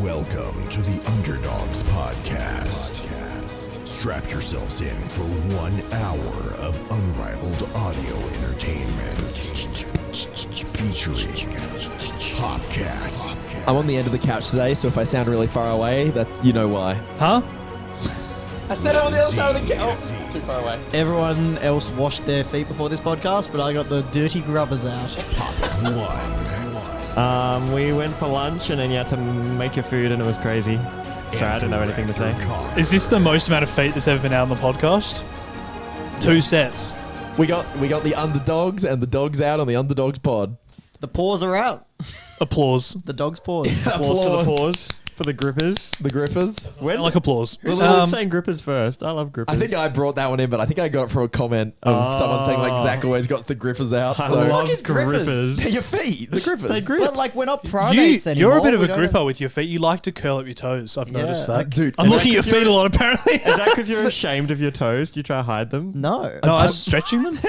Welcome to the Underdogs podcast. Strap yourselves in for 1 hour of unrivaled audio entertainment. Featuring HopCat. I'm on the end of the couch today, so if I sound really far away, that's you know why. Huh? I said it on the other side of the couch. Oh, too far away. Everyone else washed their feet before this podcast, but I got the dirty grubbers out. Topic 1. We went for lunch and then you had to make your food and it was crazy. Sorry, I didn't have anything to say. Is this the most amount of feet that's ever been out on the podcast? 2 sets. We got the Underdogs and the dogs out on the Underdogs pod. The paws are out. Applause. The dog's paws. Applause for the pause. For the grippers. The grippers. Sound like applause. Who's saying grippers first? I love grippers. I think I brought that one in, but I think I got it from a comment of someone saying like Zack always got the grippers out. I So love is grippers? your feet, the grippers. They grip. But like we're not primates anymore. You're a bit of We a don't gripper with your feet. You like to curl up your toes. I've noticed that. dude, I'm looking at your feet a lot apparently. Is that because you're ashamed of your toes? Do you try to hide them? No. No, I was stretching them.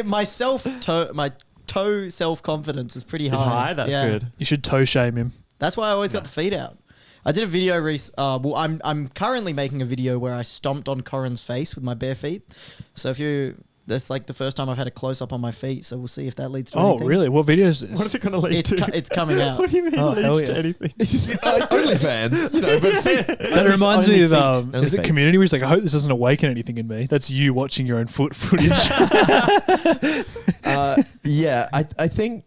My toe self-confidence is pretty high. It's high? That's good. You should toe shame him. That's why I always got the feet out. I did a video I'm currently making a video where I stomped on Corin's face with my bare feet. So that's like the first time I've had a close up on my feet. So we'll see if that leads to anything. Oh, really? What video is this? What is it going to lead to? It's coming out. What do you mean Oh, hell leads to yeah. anything? OnlyFans, you know, but That reminds me of Only is it feet. Community where he's like, I hope this doesn't awaken anything in me. That's you watching your own footage. yeah, I think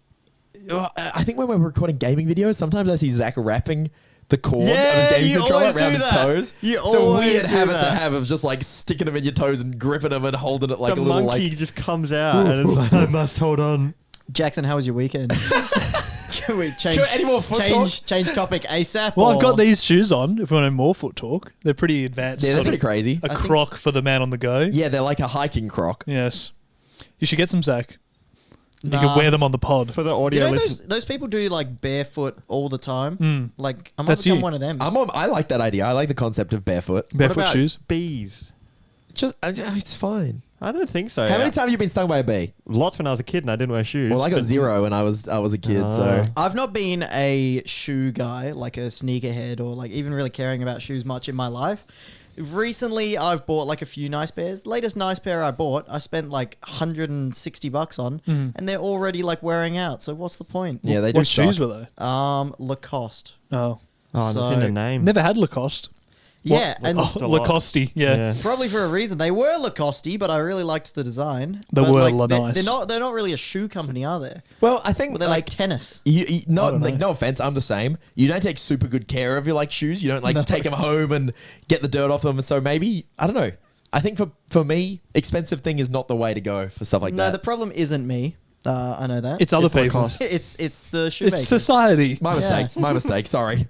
when we're recording gaming videos, sometimes I see Zack wrapping the cord of his gaming you controller always around do his that. toes. You It's a always weird do habit to that. have of just like sticking them in your toes and gripping them and holding it like The a little monkey like. just comes out and it's like, I must hold on. Jackson, how was your weekend? Can we change, Any more foot change topic ASAP? Well, I've or- got these shoes on. If you want to know more foot talk, they're pretty advanced. Yeah, they're sort pretty of crazy. A croc for the man on the go. Yeah, they're like a hiking croc. Yes. You should get some, Zach. You Nah. can wear them on the pod. For the You audio know listen. those people do like barefoot all the time. Like I might That's become you. one of them. I like that idea. I like the concept of barefoot. Barefoot What about shoes. bees? It's fine. I don't think so. How many times have you been stung by a bee? Lots when I was a kid and I didn't wear shoes. Well, I got But- 0 when I was a kid. So I've not been a shoe guy, like a sneakerhead, or like even really caring about shoes much in my life. Recently, I've bought like a few nice pairs. Latest nice pair I bought, I spent like $160 on, and they're already like wearing out. So what's the point? yeah, they do. What shoes suck. were they? Lacoste. Oh. Oh, So- that's in the name. Never had Lacoste. Yeah, and Lacoste? A lot. Lacoste, yeah. probably for a reason. They were Lacoste, but I really liked the design. They But, were like, nice. They're not really a shoe company, are they? Well, I think Well, they're like tennis. no, don't like know. no offense, I'm the same. You don't take super good care of your like shoes. You don't like take them home and get the dirt off them. And so maybe I don't know. I think for me, expensive thing is not the way to go for stuff like No, that. the problem isn't me. I know that. It's other It's people. Lacoste. It's the shoe It's makers. society. my mistake. My mistake. Sorry.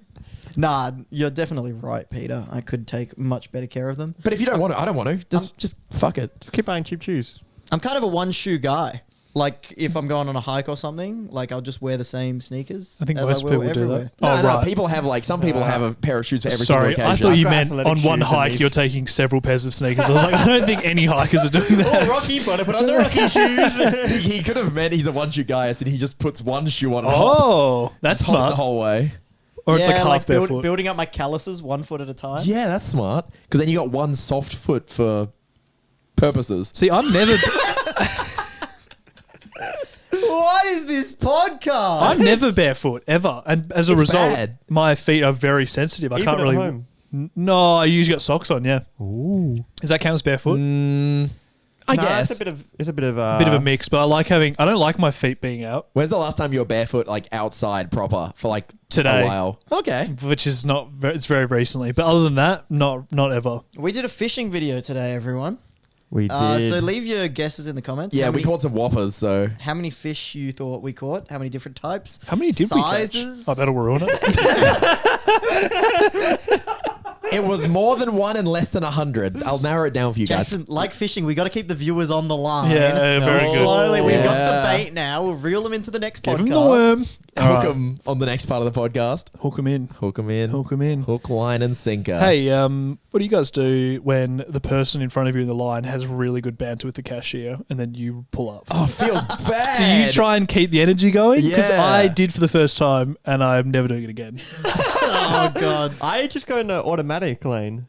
Nah, you're definitely right, Peter. I could take much better care of them. But if you don't want to, I don't want to. Just fuck it. Just keep buying cheap shoes. I'm kind of a one shoe guy. Like if I'm going on a hike or something, like I'll just wear the same sneakers. I think as most I will people do everywhere. that. No, people have like some people have a pair of shoes for every Sorry, single I occasion. thought you I've got meant athletic on one shoes and hike these- you're taking several pairs of sneakers. I was like, I don't think any hikers are doing that. Rocky, but I put on the Rocky shoes. he could have meant he's a one shoe guy, and he just puts one shoe on and hops. Oh, that's Just hops smart. the whole way. Or it's like half build- barefoot. building up my calluses 1 foot at a time. Yeah, that's smart. Because then you got one soft foot for purposes. See, I'm never, What is this podcast? I'm never barefoot ever, and as a It's result, bad. my feet are very sensitive. I Even can't at really. home? No, I usually got socks on. Yeah. Ooh. Does that count as barefoot? I Nah, guess. It's a bit of Bit of a mix, but I like having. I don't like my feet being out. When's the last time you were barefoot, like outside proper for like Today. a while? Okay. Which is not. It's very recently, but other than that, not ever. We did a fishing video today, everyone. We did. So leave your guesses in the comments. Yeah, How we many- caught some whoppers, so. How many fish you thought we caught? How many different types? How many did Sizes? we catch? Oh, that'll ruin it. It was more than 1 and less than 100. I'll narrow it down for you guys. Jackson, like fishing, we got to keep the viewers on the line. Yeah, very good. Slowly, we've got Yeah. the bait now. We'll reel them into the next Give podcast. him the worm. Hook them on the next part of the podcast. Hook him in. Hook them in. Hook him in. Hook, line, and sinker. Hey, what do you guys do when the person in front of you in the line has really good banter with the cashier and then you pull up? Oh, it feels bad. Do you try and keep the energy going? Because Yeah. I did for the first time and I'm never doing it again. Oh, God. I just go into automatic lane.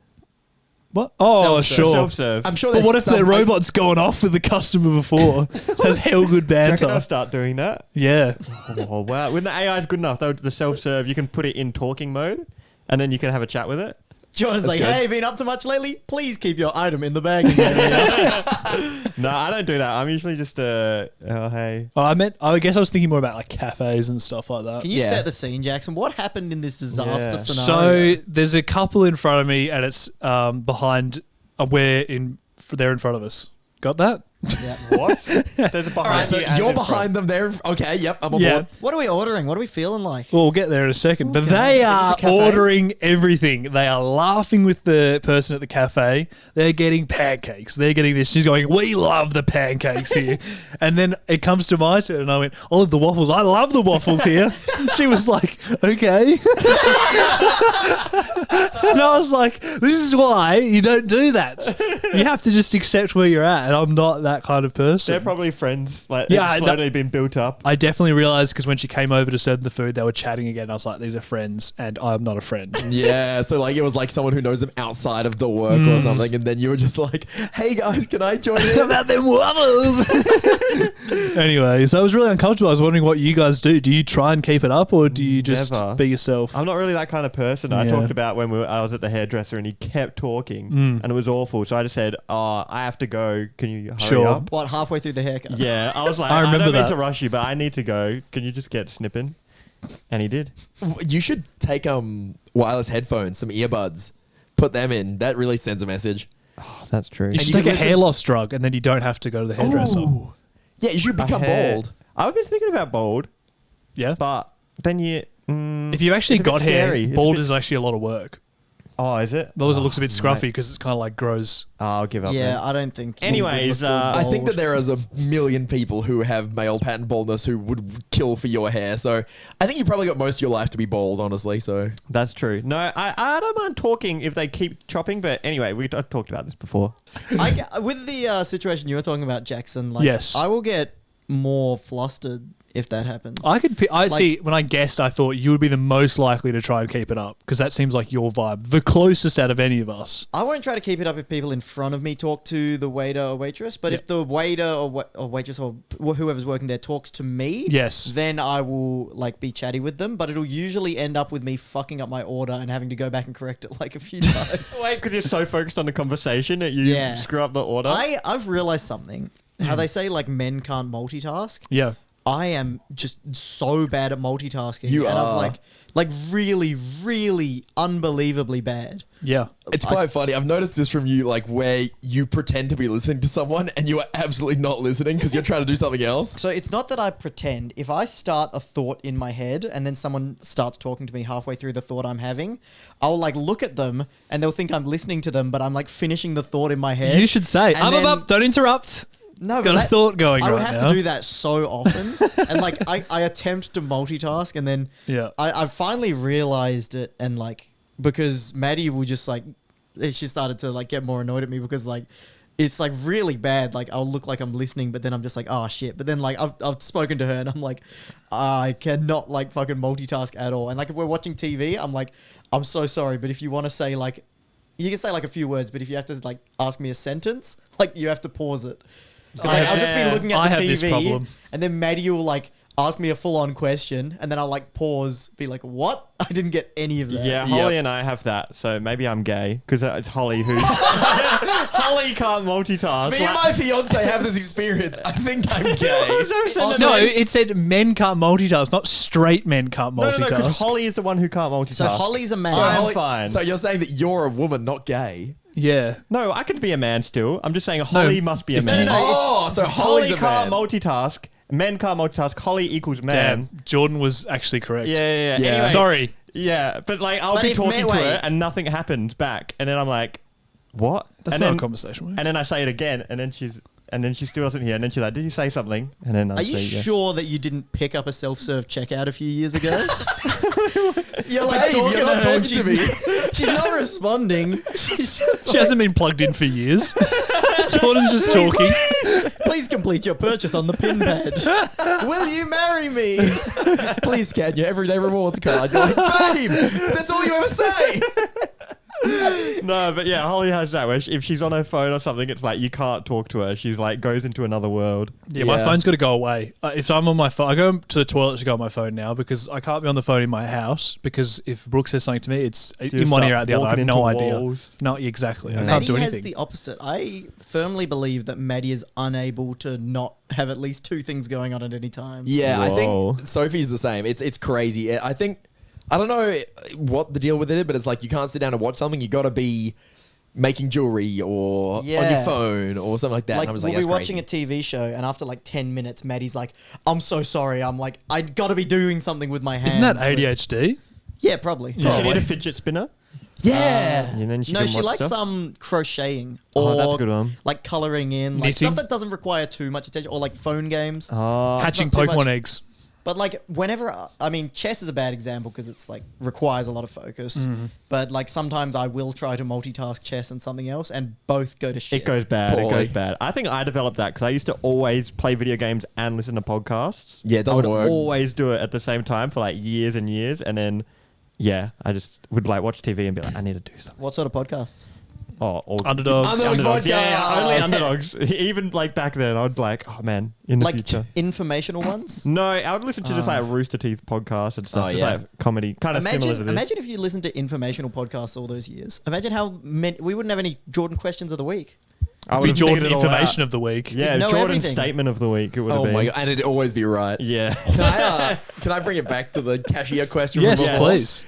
What? Oh, Self-serve. sure. Self-serve. I'm sure But there's what if the some, robot's gone off with the customer before? Has hell good Do you reckon I'll banter. start doing that? Yeah. Oh, wow. When the AI is good enough, though, the self-serve, you can put it in talking mode, and then you can have a chat with it. Jordan's like, good. hey, been up to much lately? Please keep your item in the bagging area. No, I don't do that. I'm usually just, oh, hey. Oh, I guess I was thinking more about like cafes and stuff like that. Can you Yeah. set the scene, Jackson? What happened in this disaster scenario? So there's a couple in front of me and it's behind, they're in front of us. Got that? Yeah. What? There's a behind All right, so you and you're in front. behind them there. Okay, yep, I'm on Yeah. board. What are we ordering? What are we feeling like? Well, we'll get there in a second. But Okay. they Is are this a cafe? ordering everything. They are laughing with the person at the cafe. They're getting pancakes. They're getting this. She's going, we love the pancakes here. And then it comes to my turn and I went, oh, the waffles. I love the waffles here. And she was like, okay. And I was like, this is why you don't do that. You have to just accept where you're at. And I'm not that kind of person. They're probably friends. Like, Yeah, it's slowly been built up. I definitely realized because when she came over to serve the food, they were chatting again. I was like, these are friends, and I'm not a friend. Yeah, so like it was like someone who knows them outside of the work or something, and then you were just like, "Hey guys, can I join in?" About them waffles. Anyway, so I was really uncomfortable. I was wondering what you guys do. Do you try and keep it up, or do you just Never. be yourself? I'm not really that kind of person. I Yeah. talked about when I was at the hairdresser and he kept talking and it was awful. So I just said, oh, I have to go. Can you hurry Sure. up? What, halfway through the haircut? Yeah, I was like, I I, remember don't mean that. to rush you, but I need to go. Can you just get snipping? And he did. You should take wireless headphones, some earbuds, put them in. That really sends a message. Oh, that's true. You should you take can a hair loss drug, and then you don't have to go to the hairdresser. Ooh. Yeah, you should become bald. I've been thinking about bald, Yeah. but then you. If you've actually it's a bit got hair, scary. It's a bald bit- is actually a lot of work. Oh, is it? Otherwise, it looks a bit mate. scruffy because it's kind of like grows. Oh, I'll give up. Yeah, then. I don't think. you Anyways, would look good I think that bald. there is a million people who have male pattern baldness who would kill for your hair. So I think you probably got most of your life to be bald, honestly. So That's true. No, I don't mind talking if they keep chopping, but anyway, I've talked about this before. With the situation you were talking about, Jackson, like, Yes. I will get more flustered if that happens. I see. When I guessed, I thought you would be the most likely to try and keep it up because that seems like your vibe, the closest out of any of us. I won't try to keep it up if people in front of me talk to the waiter or waitress, but if the waiter or waitress or whoever's working there talks to me, Yes. then I will like be chatty with them, but it'll usually end up with me fucking up my order and having to go back and correct it like a few times. Wait, because you're so focused on the conversation that you Yeah. screw up the order. I've realized something. How they say like men can't multitask. Yeah. I am just so bad at multitasking. You and are. I'm like really, really unbelievably bad. Yeah. it's quite funny. I've noticed this from you, like where you pretend to be listening to someone and you are absolutely not listening because you're trying to do something else. So it's not that I pretend. If I start a thought in my head and then someone starts talking to me halfway through the thought I'm having, I'll like look at them and they'll think I'm listening to them, but I'm like finishing the thought in my head. You should say, And then- up, don't interrupt. No, Got but a thought going I would right have now. to do that so often, and like I attempt to multitask, and then Yeah. I finally realized it, and like because Maddie will just like she started to like get more annoyed at me because like it's like really bad. Like I'll look like I'm listening, but then I'm just like, oh shit. But then like I've spoken to her and I'm like, I cannot like fucking multitask at all. And like if we're watching TV, I'm like, I'm so sorry, but if you want to say like, you can say like a few words, but if you have to like ask me a sentence, like you have to pause it. Because like, I'll just be looking I at have the this TV, problem. and then Maddie will like ask me a full-on question, and then I'll like pause, be like, "What? I didn't get any of that." Yeah, Holly and I have that, so maybe I'm gay because it's Holly who's Holly can't multitask. Me and my fiance have this experience. I think I'm gay. No, it said men can't multitask, not straight men can't no, multitask. because Holly is the one who can't multitask. So Holly's a man. So I'm Holly- fine. So you're saying that you're a woman, not gay? Yeah. No, I could be a man still. I'm just saying Holly must be a if- man. no, Oh, so Holly Holly's a can't man. multitask. Men can't multitask. Holly equals man. Damn. Jordan was actually correct. Yeah. Yeah. Anyway, Sorry. Yeah, but like I'll But be if talking to wait. her and nothing happens back, and then I'm like, what? That's and not then, a conversation. Works. And then I say it again, and then she still doesn't hear, and then she's like, did you say something? And then I Are you say, yes. sure that you didn't pick up a self-serve checkout a few years ago? You're like Babe, talking you're not to her and talking to me. she's not responding. She's just She hasn't been plugged in for years. Jordan's just talking. please complete your purchase on the pin pad. Will you marry me? Please scan your everyday rewards card. You're like, babe, that's all you ever say. No, but yeah, Holly has that where if she's on her phone or something, it's like you can't talk to her. She's like goes into another world. Yeah, my phone's got to go away. If I'm on my phone, I go to the toilet to go on my phone now because I can't be on the phone in my house because if Brooke says something to me, it's in one ear out the other. I have no idea. No, exactly. I can't do Maddie anything. has the opposite. I firmly believe that Maddie is unable to not have at least two things going on at any time. Yeah, Whoa. I think Sophie's the same. It's crazy. I think I don't know what the deal with it is, but it's like you can't sit down and watch something. You got to be making jewelry or on your phone or something like that. Like, and I was we'll like, be watching a TV show, and after like 10 minutes, Maddie's like, I'm so sorry. I'm like, I got to be doing something with my hands. Isn't that ADHD? Yeah, probably. Does she need a fidget spinner? Yeah. And then she No, can she watch likes stuff? crocheting Oh, or that's a good one. like coloring in, like Knitting. stuff that doesn't require too much attention, or like phone games. Hatching not too Pokemon much. eggs. But like whenever, I mean, chess is a bad example because it's like requires a lot of focus. But like sometimes I will try to multitask chess and something else, and both go to shit. It goes bad. Poorly. It goes bad. I think I developed that because I used to always play video games and listen to podcasts. Yeah, it doesn't I would work. always do it at the same time for like years and years, and then I just would like watch TV and be like, I need to do something. What sort of podcasts? Oh, all Underdogs. Underdogs. Yeah, only podcast. underdogs. Even like back then, I'd like, oh man, in the Like future. informational ones? No, I would listen to just like Rooster Teeth podcasts and stuff, Oh, just yeah. like comedy, kind of similar to this. Imagine if you listened to informational podcasts all those years. Imagine how many, we wouldn't have any Jordan questions of the week. I would Be have Jordan figured it all information out. of the week. Yeah, You'd know Jordan's everything. statement of the week. It would have Oh been. my god, and it'd always be right. Yeah. Can I bring it back to the cashier question? Yes, from before? please.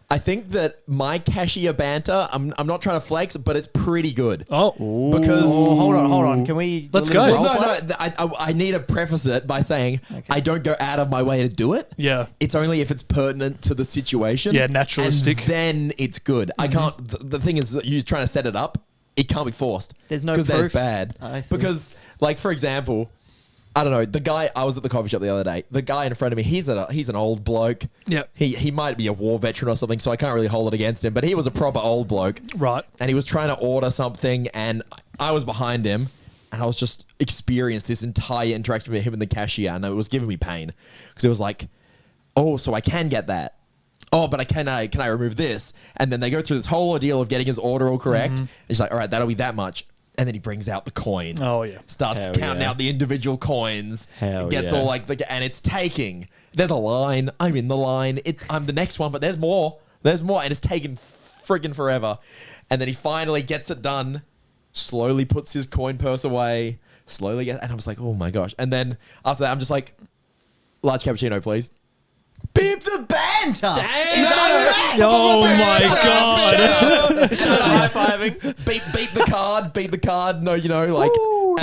I think that my cashier banter, I'm not trying to flex, but it's pretty good. Oh, Because Oh, hold on. Can we? Let's do a little go. role no, play? I need to preface it by saying I don't go out of my way to do it. yeah. It's only if it's pertinent to the situation. Yeah, naturalistic. And then it's good. I can't. The thing is that you're trying to set it up. It can't be forced. There's no because that's proof. bad. I see. Because, like, for example, I don't know. The guy I was at the coffee shop the other day. The guy in front of me, he's an old bloke. Yep. He might be a war veteran or something, so I can't really hold it against him. But he was a proper old bloke. Right. And he was trying to order something, and I was behind him, and I was just experienced this entire interaction with him and the cashier, and it was giving me pain because it was like, oh, so I can get that. Oh, but can I remove this? And then they go through this whole ordeal of getting his order all correct. And he's like, all right, that'll be that much. And then he brings out the coins. Oh, yeah. Starts Hell counting yeah. out the individual coins. Hell gets yeah. all like, and it's taking. There's a line. I'm in the line. I'm the next one, but there's more. There's more. And it's taken friggin' forever. And then he finally gets it done. Slowly puts his coin purse away. Slowly and I was like, oh my gosh. And then after that, I'm just like, large cappuccino, please. Beep the banter. Damn. Is unmatched. Oh my god. Started high-fiving. Beat the card. No, like,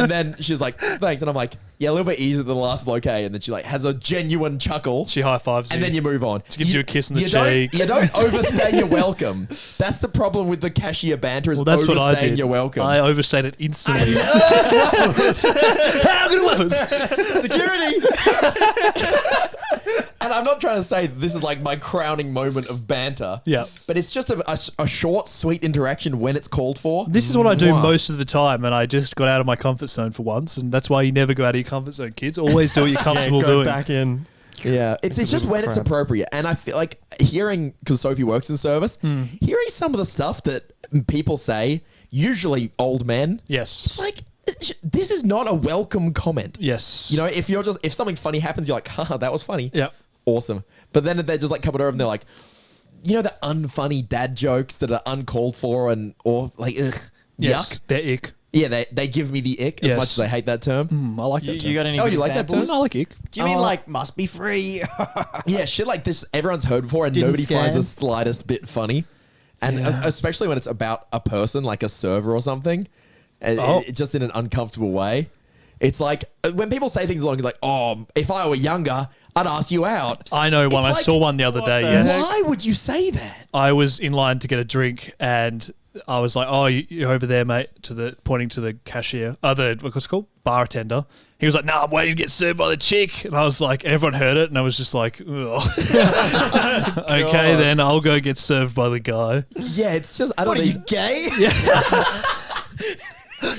and then she's like, thanks. And I'm like, yeah, a little bit easier than the last bloke. And then she like has a genuine chuckle. She high fives And you. then you move on. She gives you a kiss on the don't- cheek. You don't overstay your welcome. That's the problem with the cashier banter is Well, that's what I overstaying did. your welcome. I overstayed it instantly. How good waffles? Security. And I'm not trying to say that this is like my crowning moment of banter. Yeah. But it's just a short, sweet interaction when it's called for. This is what I do Mwah. most of the time, and I just got out of my comfort zone for once, and that's why you never go out of your comfort zone, kids. Always do what you're comfortable go doing. back in. Yeah, it's just when it's crap. appropriate. And I feel like hearing, because Sophie works in service, hearing some of the stuff that people say, usually old men, it's Yes. like, this is not a welcome comment. Yes. You know, if something funny happens, you're like, haha, that was funny. Yeah. Awesome. But then they're just like coming over and they're like, you know, the unfunny dad jokes that are uncalled for or like, ugh, Yes. yuck. They're ick. Yeah, they give me the ick as Yes. much as I hate that term. I like that You term. got any Oh, good you like that examples? too? I like ick. Do you mean like must be free? Yeah, shit like this everyone's heard before and Didn't nobody finds scan. the slightest bit funny. And especially when it's about a person like a server or something, Oh. just in an uncomfortable way. It's like when people say things along, like, "Oh, if I were younger, I'd ask you out." I know one. I It's saw like, one the other day. the Yes. heck? Why would you say that? I was in line to get a drink and I was like, "Oh, you're over there, mate," pointing to the cashier, what's it called? Bar attender. He was like, "No, I'm waiting to get served by the chick." And I was like, everyone heard it and I was just like, "Ugh." Okay, then I'll go get served by the guy. Yeah, it's just I don't What are know. you gay?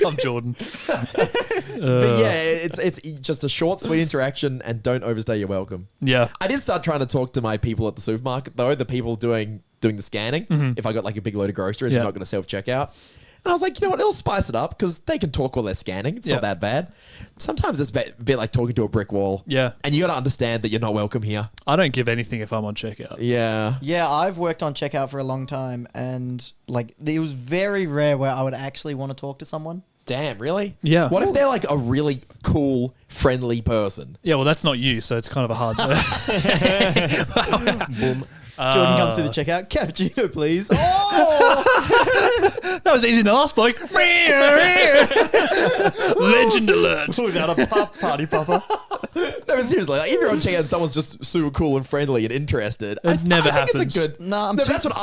I'm Jordan. But yeah, it's just a short, sweet interaction, and don't overstay your welcome. Yeah. I did start trying to talk to my people at the supermarket, though, the people doing the scanning. If I got like a big load of groceries, Yeah. I'm not going to self-checkout. And I was like, you know what, it'll spice it up because they can talk while they're scanning. It's Yeah. not that bad. Sometimes it's a bit like talking to a brick wall. Yeah. And you got to understand that you're not welcome here. I don't give anything if I'm on checkout. Yeah. Yeah, I've worked on checkout for a long time, and like it was very rare where I would actually want to talk to someone. Damn, really? Yeah. What if they're like a really cool, friendly person? Yeah, well, that's not you, so it's kind of a hard. Boom. Jordan comes to the checkout, cappuccino, please. Oh, That was easy in the last bloke. Legend alert. Pulls out a party popper. No, but seriously, like, if you're on checkout and someone's just super cool and friendly and interested, It never I think happens. It's a good. No, I'm no, too- that's what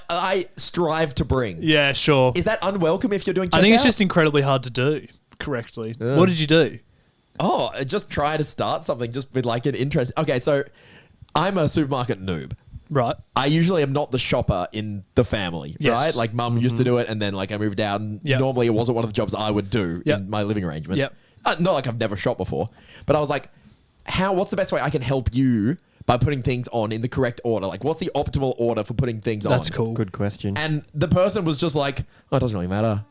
I strive to bring. Yeah, sure. Is that unwelcome if you're doing checkout? I think it's just incredibly hard to do correctly. What did you do? just try to start something just with like an interest. Okay, so I'm a supermarket noob. Right. I usually am not the shopper in the family, Yes. right? Like mum used to do it, and then like I moved out, and Yep. normally it wasn't one of the jobs I would do Yep. in my living arrangement. Yep. Not like I've never shopped before, but I was like, what's the best way I can help you by putting things on in the correct order? Like, what's the optimal order for putting things on? That's cool. Good question. And the person was just like, oh, it doesn't really matter.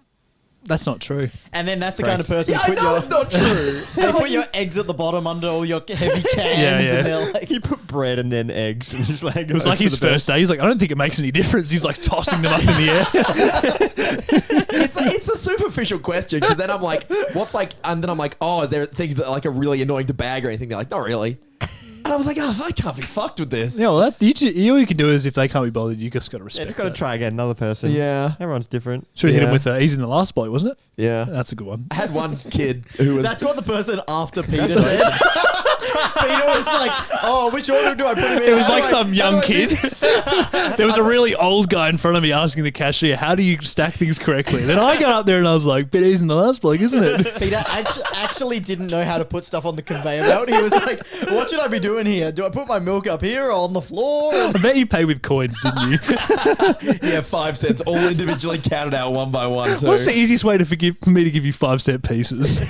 That's not true. and then that's the kind of person Yeah, who I put know your it's not true. they put your eggs at the bottom under all your heavy cans, Yeah, yeah. and they're like, He put bread and then eggs. And just like, It was like his first day. He's like, I don't think it makes any difference. He's like tossing them up in the air. It's a superficial question because then I'm like, and then I'm like, oh, is there things that are like are really annoying to bag or anything? They're like, not really. And I was like, oh, I can't be fucked with this. Yeah, well, all you can do is if they can't be bothered, you just got to Yeah, respect just got to that. try again. Another person. Yeah. Everyone's different. Should have hit him Yeah. with he's in the last bloke, wasn't it? Yeah. That's a good one. I had one kid who was. that's what the person after Peter said. Peter was like, oh, which order do I put him in? It was How like do I- some how young do I do kid. this? There was a really old guy in front of me asking the cashier, how do you stack things correctly? Then I got up there and I was like, but he's in the last bloke, isn't it? Peter actually didn't know how to put stuff on the conveyor belt. He was like, what should I be doing here? Do I put my milk up here or on the floor? I bet you pay with coins, didn't you? Yeah, 5 cents, all individually counted out one by one, too. What's the easiest way for me to give you 5-cent pieces?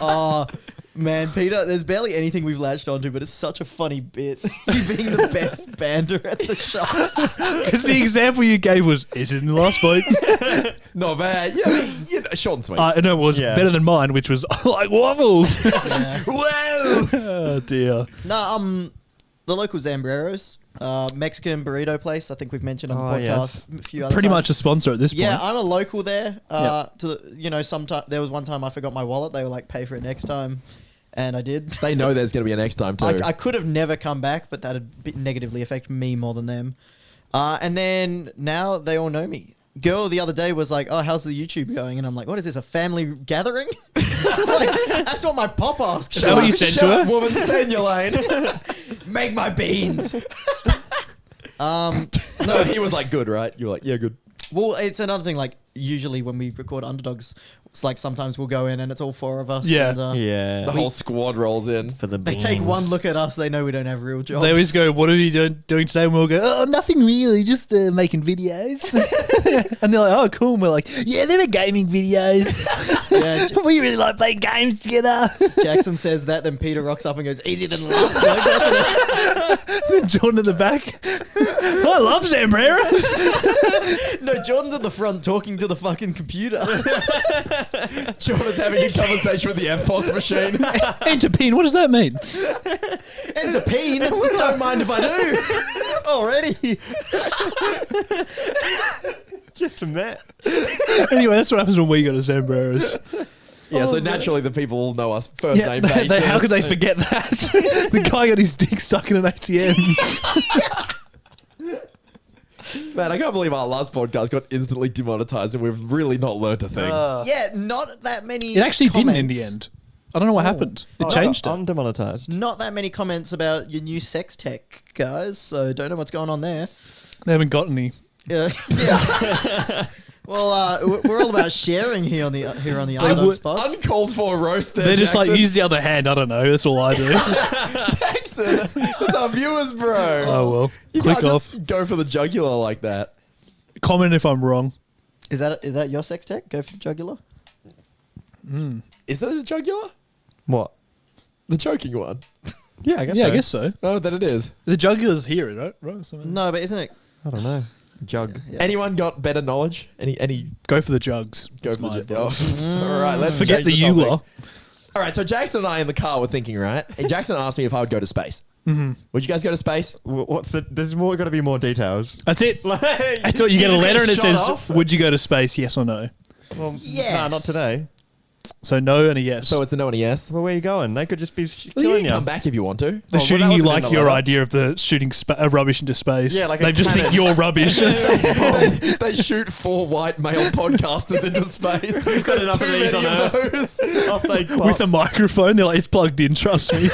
Oh, man, Peter, there's barely anything we've latched onto, but it's such a funny bit. You being the best bander at the shops. Because the example you gave was, is it in the last bloke? Not bad. Yeah, short and sweet. No, it was Yeah. better than mine, which was like waffles. Whoa! Oh, dear. No, the local Zambreros, Mexican burrito place. I think we've mentioned on the Oh, podcast yes. a few other Pretty times. much a sponsor at this Yeah, point. I'm a local there. Yep. Sometime there was one time I forgot my wallet. They were like, "Pay for it next time," and I did. They know there's going to be a next time, too. I could have never come back, but that'd negatively affect me more than them. And then now they all know me. Girl the other day was like, "Oh, how's the YouTube going?" And I'm like, "What is this? A family gathering?" Like, that's what my pop asked. Is that what you said to her? Woman, stay in your lane. Make my beans. No, he was like, good, right? You were like, yeah, good. Well, it's another thing. Like usually when we record Underdogs, it's like sometimes we'll go in and it's all 4 of us. Yeah. And, Yeah. The whole squad rolls in. For the they beans. take one look at us. They know we don't have real jobs. They always go, what are you doing today? And we'll go, oh, nothing really, just making videos. And they're like, oh, cool. And we're like, yeah, they're gaming videos. Yeah, We really like playing games together. Jackson says that, then Peter rocks up and goes, easier than the last bloke, doesn't it? Jordan in the back. I love Zambreros. No, Jordan's at the front talking to the fucking computer. Jordan's having a conversation with the FPOS machine. Enter pin, what does that mean? Ends a peen. Don't mind if I do. Already. Just met. Anyway, that's what happens when we go to Zambreros. Yeah, so naturally the people all know us first name basis. How could they forget that? The guy got his dick stuck in an ATM. Man, I can't believe our last podcast got instantly demonetized and we've really not learned a thing. Yeah, not that many. It actually didn't in comments. the end. I don't know what happened. It changed it. Undemonetized. Not that many comments about your new sex tech, guys. So don't know what's going on there. They haven't got any. Yeah. Well, we're all about sharing here on the Underdogs pod. Uncalled for roast there, They're just Jackson. like, use the other hand. I don't know. That's all I do. Jackson, that's our viewers, bro. Oh, well. You Click can't off. just go for the jugular like that. Comment if I'm wrong. Is that your sex tech? Go for the jugular. Is that the jugular? What? The choking one? Yeah, I guess Yeah, so. I guess so. Oh, then it is. The jugular's here, right? Right? Something. No, but isn't it? I don't know. Jug. Yeah. Anyone got better knowledge? Any Go for the jugs. go That's for the my advice? advice. All right, let's Forget change the topic. Eula. All right, so Jackson and I in the car were thinking, right? And Jackson asked me if I would go to space. Mm-hmm. Would you guys go to space? What's the? There's more. Got to be more details. That's it. Like, I thought you get a just letter and it shot says, off? would you go to space, yes or no? Well, Yes. Nah, not today. So no and a yes. So it's a no and a yes. Well, where are you going? They could just be Well, you killing can you. come back if you want to. They're well, shooting that you wasn't in like the your letter. idea of the shooting rubbish into space. Yeah, like a they just think cannon. you're rubbish. They shoot 4 white male podcasters into space. We've got enough of these on those. Off they pop. With a microphone, they're like, it's plugged in, trust me.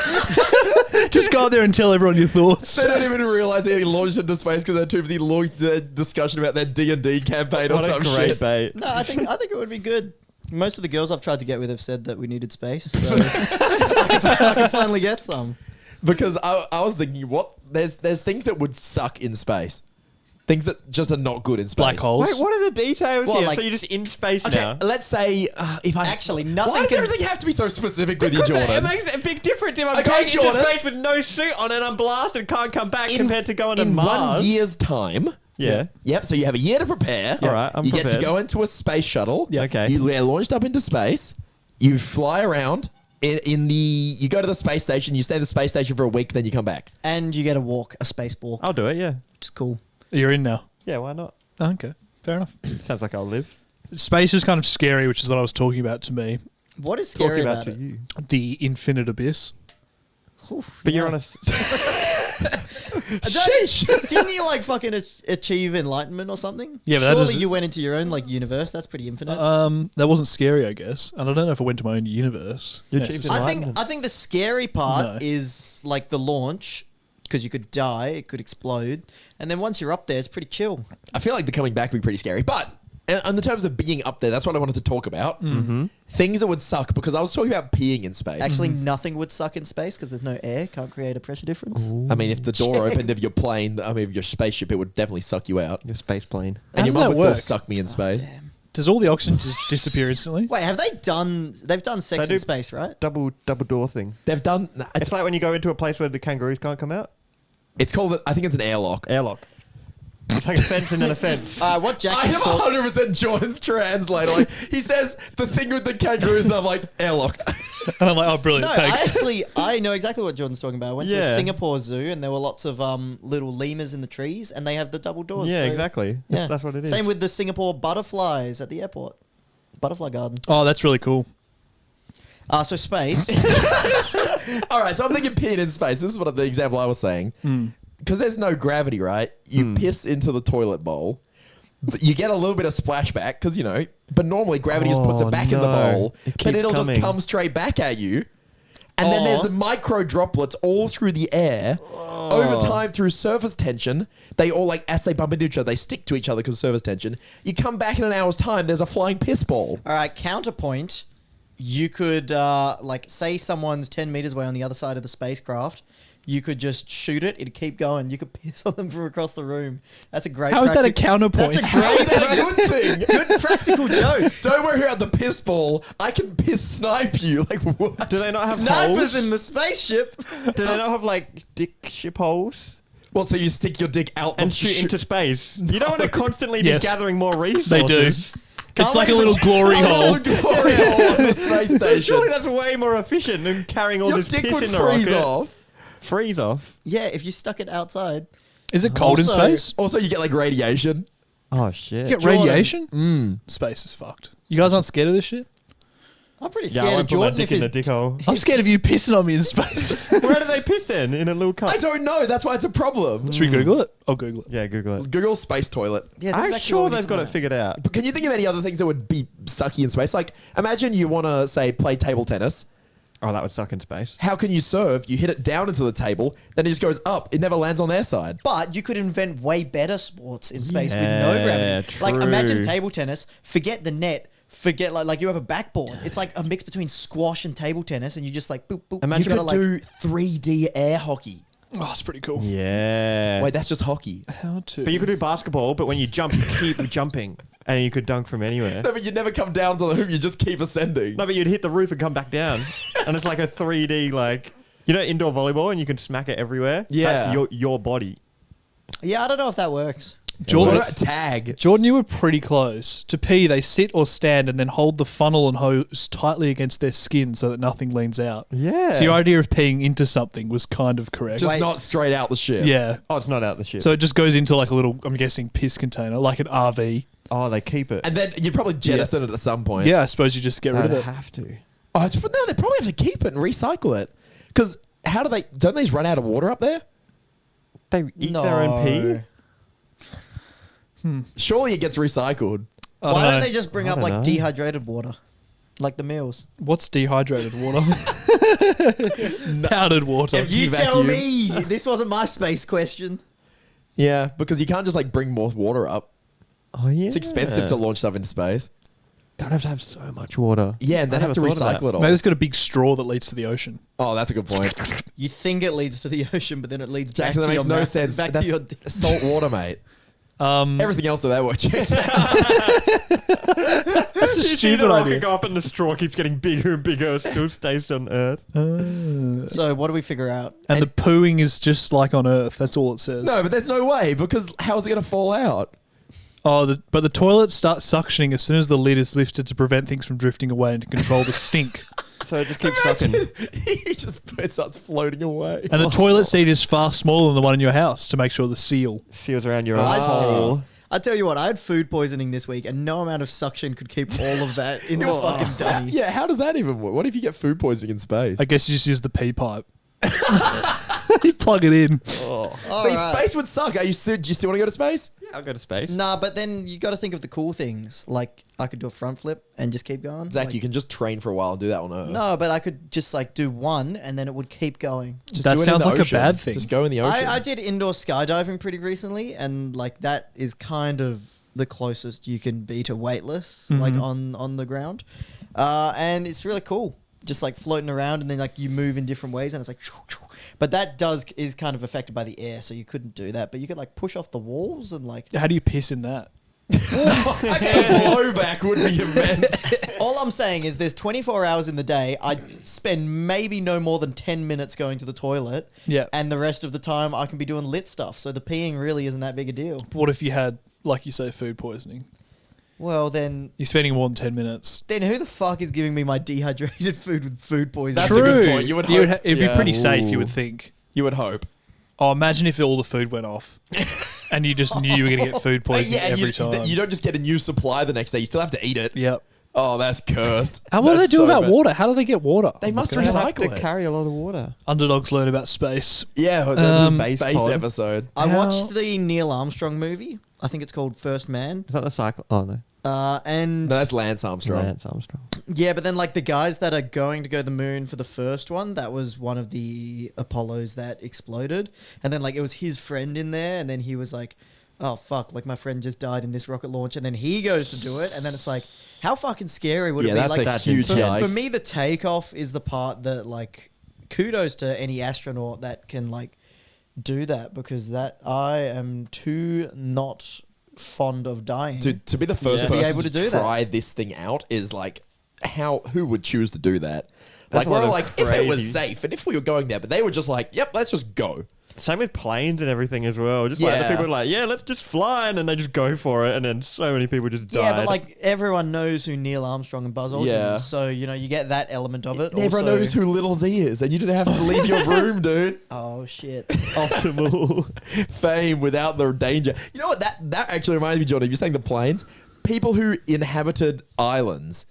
Just go out there and tell everyone your thoughts. They don't even realize they're getting launched into space because they're too busy the discussion about their D&D campaign or What a some great shit. bait. No, I think it would be good. Most of the girls I've tried to get with have said that we needed space, so I can finally get some. Because I was thinking, what? There's things that would suck in space. Things that just are not good in space. Black holes. Wait, what are the details Well, here? like- So you're just in space Okay, now? let's say if I Actually, nothing Why does can- everything have to be so specific with you, Because it Jordan? makes a big difference if I'm Okay, going into Jordan. space with no suit on and I'm blasted and can't come back compared to going to in Mars. 1 year's time. Yeah. Yep. So you have a year to prepare. All right, I'm you get to prepared. go into a space shuttle. Yeah, okay. You get launched up into space. You fly around. You go to the space station. You stay in the space station for a week. Then you come back. And you get a space walk. I'll do it, yeah. Which is cool. You're in now. Yeah, why not? Oh, okay, fair enough. Sounds like I'll live. Space is kind of scary, which is what I was talking about to me. What is scary Talking about about to it? you. The infinite abyss. Oof, But yeah. you're on a... Didn't you like fucking achieve enlightenment or something? Yeah, but that surely doesn't- you went into your own like universe. That's pretty infinite. That wasn't scary, I guess. And I don't know if I went to my own universe. You Yeah, achieved it's just- enlightenment. I think the scary part No. is like the launch because you could die, it could explode, and then once you're up there, it's pretty chill. I feel like the coming back would be pretty scary. But in the terms of being up there, that's what I wanted to talk about. Mm-hmm. Things that would suck because I was talking about peeing in space. Actually, nothing would suck in space because there's no air. Can't create a pressure difference. I mean, if the door opened of your plane, of your spaceship, it would definitely suck you out. Your space plane. And How your does mum that would still work? suck me in space. Damn. Does all the oxygen just disappear instantly? Wait, have they done? They've done sex They do. in space, right? Double door thing. They've done. It's like when you go into a place where the kangaroos can't come out. It's called. I think it's an airlock. Airlock. It's like a fence and then a fence. What I Jackson's am talking. 100% Jordan's translator. Like, he says the thing with the kangaroos, and I'm like, airlock. And I'm like, oh, brilliant, No, thanks. I know exactly what Jordan's talking about. I went to a Yeah. Singapore zoo and there were lots of little lemurs in the trees and they have the double doors. Yeah, so- exactly. Yeah, That's what it is. Same with the Singapore butterflies at the airport, butterfly garden. Oh, that's really cool. So space. All right, so I'm thinking peeing in space. This is what the example I was saying. Because there's no gravity, right? You piss into the toilet bowl. But you get a little bit of splashback because, but normally gravity just puts it Oh, back in the no. bowl. It But keeps it'll just coming. come straight back at you. And then there's the micro droplets all through the air. Over time, through surface tension, they all, as they bump into each other, they stick to each other because of surface tension. You come back in an hour's time, there's a flying piss ball. All right, counterpoint. You could say someone's 10 meters away on the other side of the spacecraft. You could just shoot it. It'd keep going. You could piss on them from across the room. That's a great. How is that a counterpoint? That's a How is great, that a good thing? good practical joke. Don't worry about the piss ball. I can piss snipe you. Like, what? Do they not have Snipers holes? in the spaceship. Do they not have dick ship holes? Well, so you stick your dick out And the shoot into space. You don't want to constantly be Yes. gathering more resources. They do. It's like a wait, little but- glory hole. glory hole on the space station. Surely that's way more efficient than carrying all Your this dick piss would in the freeze rocket. off. Freeze off? Yeah, if you stuck it outside. Is it cold Also- in space? Also, you get radiation. Oh, shit. You get Jordan. radiation? Space is fucked. You guys aren't scared of this shit? I'm pretty Yeah, I scared of won't put my Jordan dick if in his the dick hole. I'm scared of you pissing on me in space. Where do they piss in? In a little cup? I don't know. That's why it's a problem. Should we Google it? I'll Google it. Yeah, Google it. Google space toilet. Yeah, this is I'm actually sure what we they've need got to it know. figured out. But can you think of any other things that would be sucky in space? Like, imagine you want to, say, play table tennis, Oh, that would suck in space. How can you serve? You hit it down into the table, then it just goes up. It never lands on their side. But you could invent way better sports in space with Yeah, no gravity. Like, imagine true. table tennis. Forget the net. Forget like you have a backboard. It's like a mix between squash and table tennis, and you just like boop boop. Imagine You gotta, could like, do 3D air hockey. Oh, it's pretty cool. Yeah. Wait, that's just hockey. How to? But you could do basketball, but when you jump, you keep jumping. And you could dunk from anywhere. No, but you never come down to the hoop. You just keep ascending. No, but you'd hit the roof and come back down. And it's like a 3D, like, you know, indoor volleyball, and you can smack it everywhere? Yeah. That's your body. Yeah, I don't know if that works. Jordan, What about tag? Jordan, you were pretty close. To pee, they sit or stand and then hold the funnel and hose tightly against their skin so that nothing leans out. Yeah. So your idea of peeing into something was kind of correct. Just not straight out the ship. Yeah. Oh, it's not out the ship. So it just goes into like a little, I'm guessing, piss container, like an RV. Oh, they keep it. And then you'd probably jettison it at some point. Yeah, I suppose you just get rid of They it. have to. Oh, no, they probably have to keep it and recycle it. Because how do they? Don't they just run out of water up there? They eat their own pee? Surely it gets recycled. I Why don't don't know. they just bring I up don't like know. dehydrated water, like the meals? What's dehydrated water? Powdered water. Empty You tell vacuum. me. This wasn't my space question. Yeah, because you can't just like bring more water up. Oh, yeah. It's expensive to launch stuff into space. Don't have to have so much water. Yeah, and then I have to never thought of recycle that. it all. Maybe it's got a big straw that leads to the ocean. Oh, that's a good point. You think it leads to the ocean, but then it leads back Jackson, to that your makes no mouth, sense. Back That's to your. salt water, mate. Um, Everything else of that work checks out. that's a You see the stupid rocket idea. go up and the straw keeps getting bigger and bigger, still stays on Earth. So what do we figure out? And the pooing is just like on Earth. That's all it says. No, but there's no way because how is it going to fall out? Oh, but the toilet starts suctioning as soon as the lid is lifted to prevent things from drifting away and to control the stink. So it just keeps sucking. It starts floating away. And the toilet seat is far smaller than the one in your house to make sure the seal. Seals around your I hole. I tell you what, I had food poisoning this week, and no amount of suction could keep all of that in the fucking dummy. Yeah, how does that even work? What if you get food poisoning in space? I guess you just use the pee pipe. You plug it in. All See, right. space would suck. Do you still want to go to space? Yeah, I'll go to space. Nah, but then you got to think of the cool things. Like I could do a front flip and just keep going. Zach, Like- you can just train for a while and do that on Earth. No, but I could just like do one, and then it would keep going. Just That do it in sounds the like ocean. a bad thing. Just go in the ocean. I did indoor skydiving pretty recently, and like that is kind of the closest you can be to weightless, like on the ground, and it's really cool. Just like floating around, and then like you move in different ways, and it's like. But that is kind of affected by the air, so you couldn't do that. But you could like push off the walls and like. How do you piss in that? The blowback would be immense. All I'm saying is there's 24 hours in the day. I spend maybe no more than 10 minutes going to the toilet. Yeah. And the rest of the time I can be doing lit stuff. So the peeing really isn't that big a deal. What if you had, like you say, food poisoning? Well, then You're spending more than 10 minutes. who the fuck is giving me my dehydrated food with food poisoning? That's a good point. You would hope- it'd yeah. be pretty safe, you Ooh. would think. You would hope. Oh, imagine if all the food went off and you just knew you were going to get food poisoning and every time. you don't just get a new supply the next day. You still have to eat it. Yep. Oh, that's cursed. And what do they That's do so about bad. water? How do they get water? They must They have recycle to it. carry a lot of water. Underdogs learn about space. Yeah, the Space space pod. episode. I How- watched the Neil Armstrong movie. I think it's called First Man. Is that the cycle? Oh, no. And No, that's Lance Armstrong. Lance Armstrong. yeah, but then like the guys that are going to go to the moon for the first one, that was one of the Apollos that exploded. And then like it was his friend in there, and then he was like, oh fuck, like my friend just died in this rocket launch, and then he goes to do it, and then it's like, how fucking scary would Yeah, it be? that's Like a huge for yikes. me, the takeoff is the part that like kudos to any astronaut that can like do that, because that I am too not fond of dying. To be the first Yeah. Be person able to to do that. try this thing out is like, who would choose to do that? That's Like a lot we're of like, if it was crazy- safe and if we were going there, but they were just like, yep, let's just go. Same with planes and everything as well. Just like the Yeah. people are like, yeah, let's just fly, and then they just go for it, and then so many people just died. Yeah, but like everyone knows who Neil Armstrong and Buzz Aldrin Yeah. is, so you know you get that element of it. Everyone Also- knows who Little Z is, and you didn't have to leave your room, dude. Oh shit! optimal. Fame without the danger. You know what? That actually reminds me, Johnny. You're saying the planes. People who inhabited islands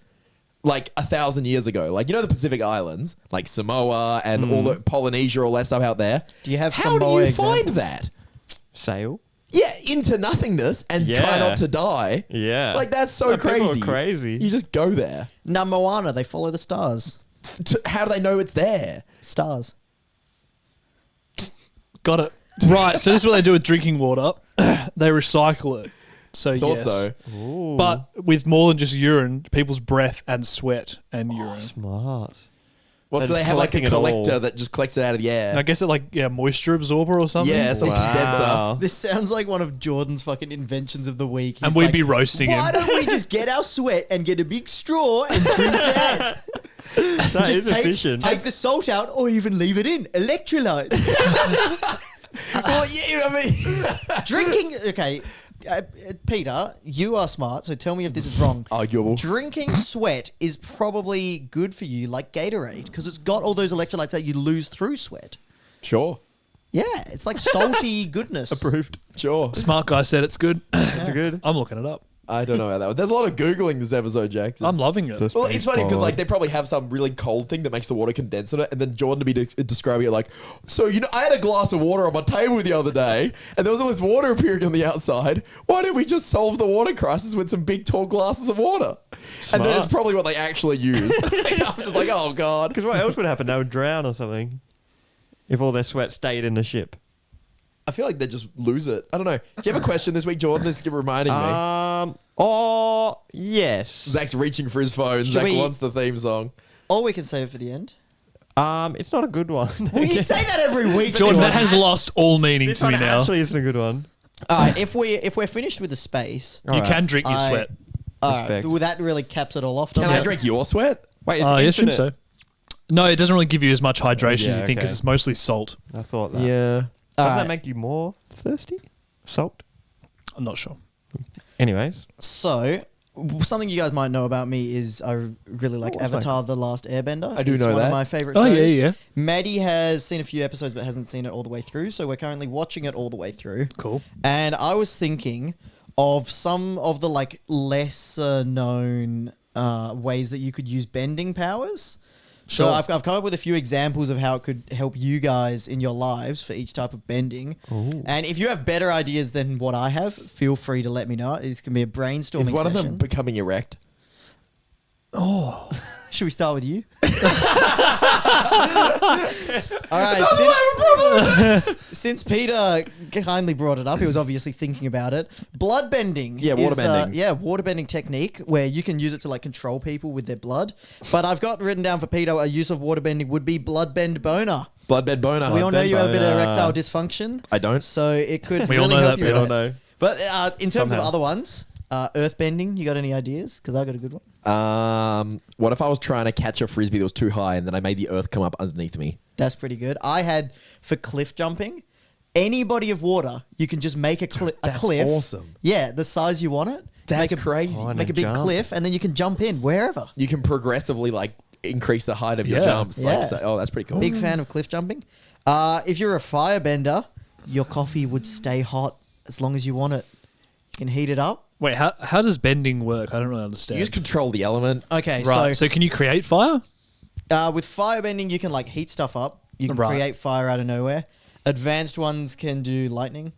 like 1,000 years ago, like you know the Pacific Islands, like Samoa and all the Polynesia, all that stuff out there. Do you have How Samoa do you find examples? that? Sail. Yeah, into nothingness and try Yeah. not to die. Yeah. Like that's so Yeah, people are crazy. crazy. You just go there. Now Moana, they follow the stars. How do they know it's there? Stars. Got it. Right. So this is what they do with drinking water. They recycle it. So Thought yes. so. Ooh. But with more than just urine, people's breath and sweat and urine. Smart. Well, They're so they just have like a collecting it all. collector that just collects it out of the air. And I guess it moisture absorber or something. Yeah, some condenser. This sounds like one of Jordan's fucking inventions of the week. And He's we'd like, be roasting him. Why don't we just get our sweat and get a big straw and drink that? That is efficient. Take the salt out or even leave it in. Electrolytes. Well, yeah, I mean, Drinking. Okay, Peter, you are smart, so tell me if this is wrong. arguable. Drinking sweat is probably good for you, like Gatorade, because it's got all those electrolytes that you lose through sweat. Sure. Yeah, it's like salty goodness. Approved. Sure. Smart guy said it's good. That's good. I'm looking it up. I don't know about that one. There's a lot of Googling this episode, Jackson. I'm loving it. Well, it's funny because like they probably have some really cold thing that makes the water condense in it, and then Jordan to be describing it like, so I had a glass of water on my table the other day, and there was all this water appearing on the outside. Why don't we just solve the water crisis with some big tall glasses of water? And then it's probably what they actually use. I'm just like, oh god. Because what else would happen? They would drown or something if all their sweat stayed in the ship. I feel like they just lose it. I don't know. Do you have a question this week, Jordan? This is reminding me. Oh, yes. Zach's reaching for his phone. Zach we- wants the theme song. Or we can save it for the end. It's not a good one. Well, you say that every week, Jordan, that has lost all meaning This to me one now. actually isn't a good one. if we're finished with the space, You can drink your I- sweat. Respect. well, that really caps it all off. Can Doesn't I it? drink your sweat? Wait, it's I assume infinite. so. No, it doesn't really give you as much hydration as Yeah, you think because okay. it's mostly salt. I thought that. Yeah. Doesn't Alright. that make you more thirsty? Salt? I'm not sure. Anyways. So, something you guys might know about me is I really like Oh, what's Avatar: The Last Airbender. I do It's know one that. of my favorite Oh, shows. yeah. Maddie has seen a few episodes but hasn't seen it all the way through, so we're currently watching it all the way through. Cool. And I was thinking of some of the like lesser known ways that you could use bending powers. So Sure. I've come up with a few examples of how it could help you guys in your lives for each type of bending. And if you have better ideas than what I have, feel free to let me know. This can be a brainstorming Is one of them session. becoming erect? Should we start with you? All right. Since Peter kindly brought it up, he was obviously thinking about it. Blood bending. Yeah, water is, bending. water bending technique where you can use it to like control people with their blood. But I've got written down for Peter a use of water bending would be blood bend boner. Bloodbed boner. We all know you have a bit of boner. erectile dysfunction. I don't. So it could We all really know help that, you. Peter. with I it. know. But in terms of Somehow. other ones, earth bending, you got any ideas? Because I got a good one. What if I was trying to catch a frisbee that was too high and then I made the earth come up underneath me? That's pretty good. I had for cliff jumping, any body of water, you can just make a cliff. awesome. Yeah, the size you want it. That's make a, crazy. Oh, and Make a a big jump. cliff, and then you can jump in wherever. You can progressively like increase the height of your Yeah. jumps. Like, Yeah. so, oh, that's pretty cool. Big fan of cliff jumping. If you're a firebender, your coffee would stay hot as long as you want it. You can heat it up. Wait, how does bending work? I don't really understand. You just control the element. Okay, Right. So can you create fire? with firebending, you can like heat stuff up. You can Right. create fire out of nowhere. Advanced ones can do lightning.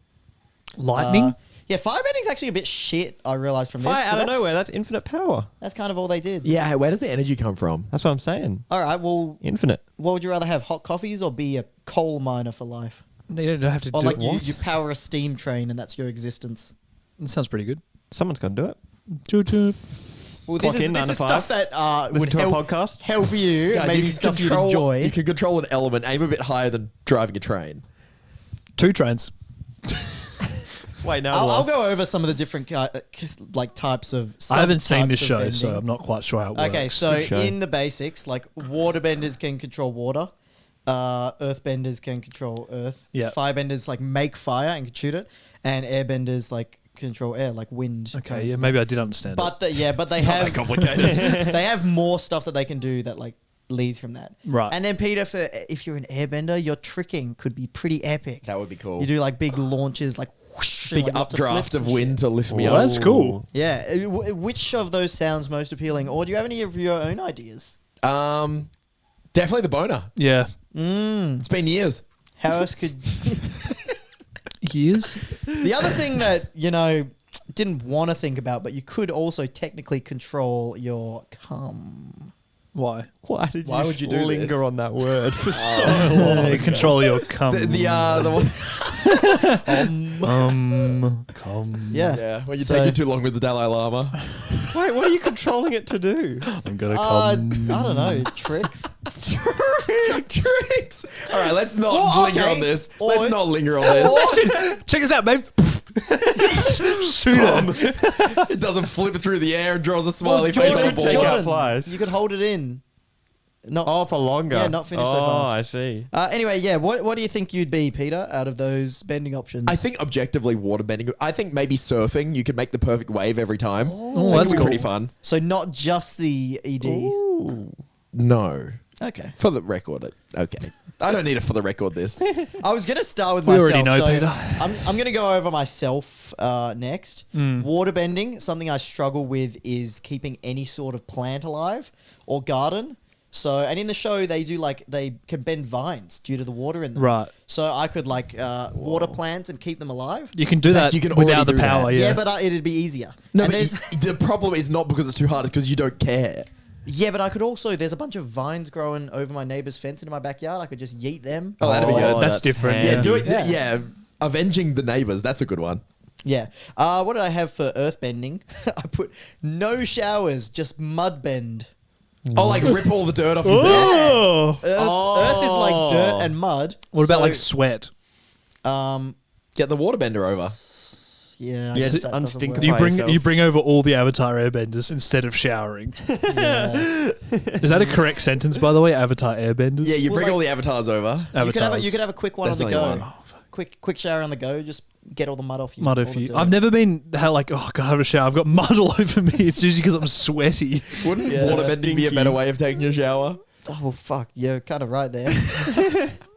Lightning? Yeah, firebending's actually a bit shit. I realized from this. Fire 'cause out of that's- nowhere. That's infinite power. That's kind of all they did. Yeah, where does the energy come from? That's what I'm saying. All right. Well, Infinite. what would you rather have? Hot coffees or be a coal miner for life? No, you don't have to Or do like it. you power a steam train and that's your existence. That sounds pretty good. Someone's got to do it. Toot toot. Well, Clock this in, 9 to is 5. stuff that Listen would to a help, podcast. help you. Guys, maybe you can stuff you control- enjoy. You can control an element, aim a bit higher than driving a train. 2 trains. Wait, no. I'll go over some of the different like types of. I haven't seen subtypes this of show, so bending. I'm not quite sure how it works. Okay, so Good show. in the basics, like waterbenders can control water, earthbenders can control earth, Yeah. firebenders like make fire and can shoot it, and airbenders like control air, like wind. Okay, yeah, maybe I did understand it. But they Not have that complicated. they have more stuff that they can do that like leads from that. Right. And then Peter, for if you're an airbender, your tricking could be pretty epic. That would be cool. You do like big launches, like whoosh, and, Big like, lots updraft flips of and wind shit. to lift me Well, up. that's cool. Yeah. Which of those sounds most appealing, or do you have any of your own ideas? Definitely the boner. Yeah. It's been years. How else could Years? the other thing that didn't want to think about, but you could also technically control your cum. Why? Why did Why you, would you do linger this? on that word for so long? Control your cum. The one. Cum. Yeah, when you're So- taking too long with the Dalai Lama. Wait, what are you controlling it to do? I'm gonna I cum. don't know. Tricks. Tricks. All right, let's not Oh, linger okay. on this. Or- Let's not linger on this. Check this out, babe. Shoot him. It doesn't flip through the air and draws a smiley face on the Jordan, ball. take out flies. You could hold it in. Not. Oh, for longer. Yeah, not finish so Oh, fast. I see. Anyway, yeah. What do you think you'd be, Peter, out of those bending options? I think objectively waterbending. I think maybe surfing. You could make the perfect wave every time. Oh, That that's could be pretty cool. fun. so. Not just the ED. No, Okay. for the record. Okay, I don't need it for the record. This. I was gonna start with We myself. already know, so Peter. I'm gonna go over myself next. Waterbending. Something I struggle with is keeping any sort of plant alive or garden. So, and in the show they do they can bend vines due to the water in them. Right. So I could water plants and keep them alive. You can do Zach, that you can without already the do power. that. Yeah. But it'd be easier. No, and but there's, the problem is not because it's too hard. It's because you don't care. yeah, but I could also. There's a bunch of vines growing over my neighbor's fence into my backyard. I could just yeet them. Oh, that'd be good. That's different. Yeah, Yeah. do it. Yeah. Yeah, avenging the neighbors. That's a good one. Yeah. What did I have for earthbending? I put no showers, just mud bend. Oh, like rip all the dirt off his head. Oh. Earth is like dirt and mud. What about So, like sweat? Get the waterbender over. Yeah, I Yeah, guess just that doesn't unstink work. Do you by bring yourself. you bring over all the Avatar Airbenders instead of showering? Yeah. Is that a correct sentence, by the way? Avatar Airbenders. Yeah, you Well, bring like- all the avatars over. Avatars. You could have a quick one That's on the only go. one. Quick shower on the go. Just get all the mud off you. Mud all off the you. dirt. I've never been like, oh god, I have a shower. I've got mud all over me. It's usually because I'm sweaty. Wouldn't Yeah, waterbending be a stinky. better way of taking a shower? Oh well, fuck. You're kind of right there.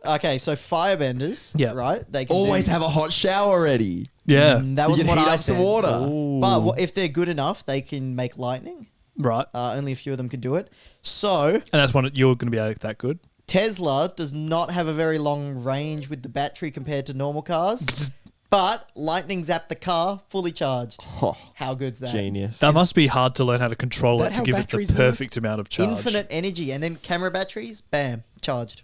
Okay, so firebenders. Yeah. Right. They can Always do, have a hot shower ready. Yeah. That You was can what heat I up some said. water. But if they're good enough, they can make lightning. Right. Only a few of them could do it. So And that's one you're going to be that good. Tesla does not have a very long range with the battery compared to normal cars. But lightning zapped the car fully charged. How good's that? Genius. That must be hard to learn how to control that it to how give it the batteries work? perfect amount of charge. Infinite energy, and then camera batteries, bam, charged.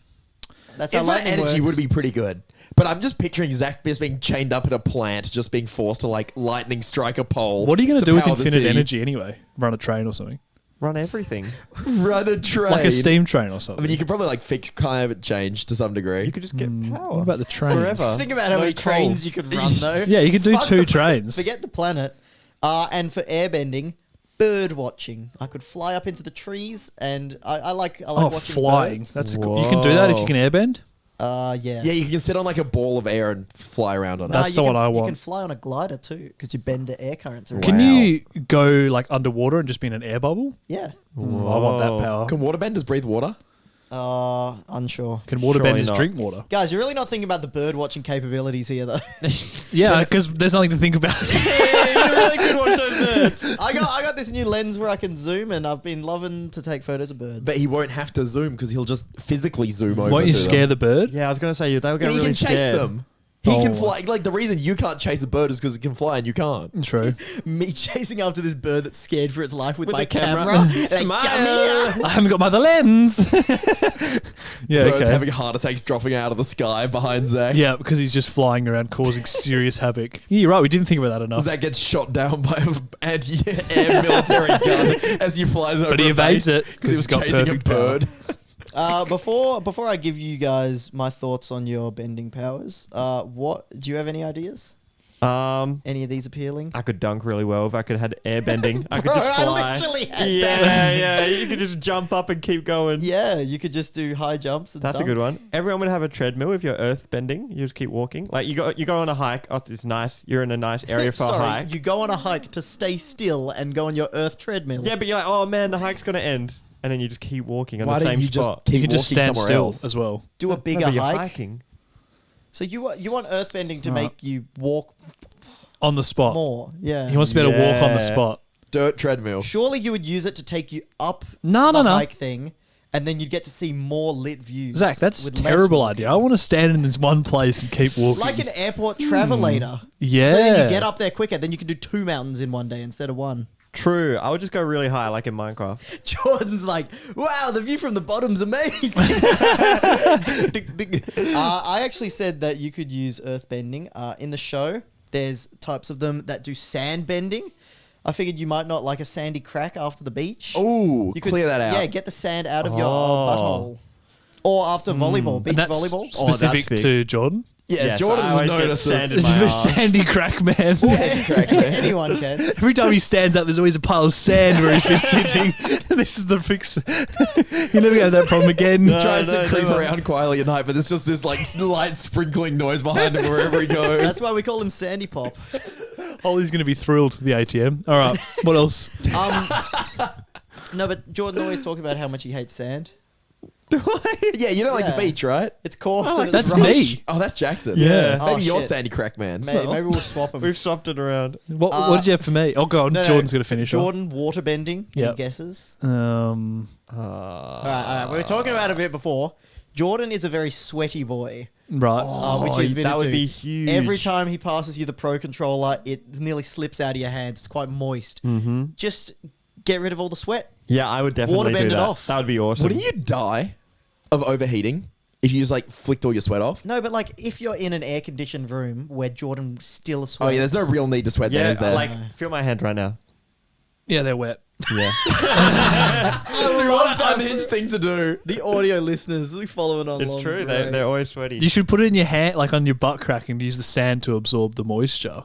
That's how Infinite lightning energy works. would be pretty good. But I'm just picturing Zack just being chained up in a plant, just being forced to like lightning strike a pole. What are you going to do with power the infinite city. energy anyway? Run a train or something? Run everything. Run a train. Like a steam train or I something? mean, you could probably like fix climate change to some degree. You could just get power. What about the trains? Forever. Think about how No many coal. trains you could run, though. Yeah, you could do Fuck 2 the- trains. Forget the planet. And for airbending, bird watching. I could fly up into the trees, and I like Oh, watching flying. birds. That's a cool. You can do that if you can airbend? Yeah. Yeah, you can sit on like a ball of air and fly around on it. That's the one I You can want. fly on a glider too, because you bend the air currents around. Can Wow. you go like underwater and just be in an air bubble? Yeah. I want that power. Can waterbenders breathe water? Unsure. Can Surely waterbenders not. drink water? Guys, you're really not thinking about the bird watching capabilities here, though. Yeah, because there's nothing to think about. You really could watch those birds. I got this new lens where I can zoom, and I've been loving to take photos of birds. But he won't have to zoom because he'll just physically zoom over. Won't you to scare them. the bird? Yeah, I was going to say, they were And getting he really can chase scared. them. He Oh. can fly. Like the reason you can't chase a bird is because it can fly and you can't. True. Me chasing after this bird that's scared for its life with my the camera. camera. Like, Smile. come here. I haven't got my other lens. Yeah, Birds okay. having heart attacks dropping out of the sky behind Zack. Yeah, because he's just flying around causing serious havoc. Yeah, you're right. We didn't think about that enough. Zack gets shot down by an anti-air military gun as he flies over. But he a evades base it because he was got chasing a perfect power. bird. Before I give you guys my thoughts on your bending powers, what do you have any ideas? Any of these appealing? I could dunk really well if I could had air bending. I could Bro, just I fly. literally had yeah, that. yeah. You could just jump up and keep going. Yeah, you could just do high jumps. And That's a dunk. good one. Everyone would have a treadmill if you're earth bending. You just keep walking. Like you go on a hike. Oh, it's nice. You're in a nice area for a Sorry, hike. you go on a hike to stay still and go on your earth treadmill. Yeah, but you're like, oh man, the hike's gonna end, and then you just keep walking on Why the don't same you just spot. keep You can just walking stand somewhere still else? as well. Do a No, bigger but you're hike. hiking. So you want earthbending to Right. make you walk On the spot. more. Yeah. He wants to be able to walk on the Yeah. spot. Dirt treadmill. Surely you would use it to take you up No, the no. hike thing, and then you'd get to see more lit views. Zach, that's a with less terrible walking. idea. I want to stand in this one place and keep walking. Like an airport travelator. Yeah. So then you get up there quicker. Then you can do 2 mountains in one day instead of one. True. I would just go really high, like in Minecraft. Jordan's like, wow, the view from the bottom's amazing. I actually said that you could use earthbending. In the show, there's types of them that do sand bending. I figured you might not like a sandy crack after the beach. Oh, You could clear that out. Yeah, get the sand out of your butthole. Or after volleyball, beach And that's volleyball. specific big. to Jordan. Yeah, Yes, Jordan I has always get noticed sand that. in my The ass. sandy crack man. Crack, man. Anyone can. Every time he stands up, there's always a pile of sand where he's been sitting. This is the fix. You never have that problem again. Tries to creep no. around quietly at night, but there's just this like light sprinkling noise behind him wherever he goes. That's why we call him Sandy Pop. Holly's going to be thrilled with the ATM. All right, what else? No, but Jordan always talks about how much he hates sand. Yeah, you don't like Yeah. the beach, right? It's coarse and it's That's rough. me. Oh, that's Jackson. Yeah. Maybe Oh, you're shit. Sandy Crack Man. Maybe we'll swap him. We've swapped it around. What did you have for me? Oh, go on. No, no, Jordan's going to finish. Jordan waterbending. Any Yep. guesses? On. All right. We were talking about it a bit before. Jordan is a very sweaty boy, Right. which he's been that would into. be huge. Every time he passes you the Pro Controller, it nearly slips out of your hands. It's quite moist. Mm-hmm. Just get rid of all the sweat. Yeah, I would definitely Waterbend do it that. off. That would be awesome. Wouldn't you die of overheating if you just like flicked all your sweat off? No, but like if you're in an air-conditioned room where Jordan still Oh sweats. yeah, there's no real need to sweat Yeah, then, is there? like feel my hand right now. Yeah, they're wet. Yeah. what an unhinged thing to do. The audio listeners following on. It's along, true. great. They're always sweaty. You should put it in your hand, like on your butt crack, and use the sand to absorb the moisture.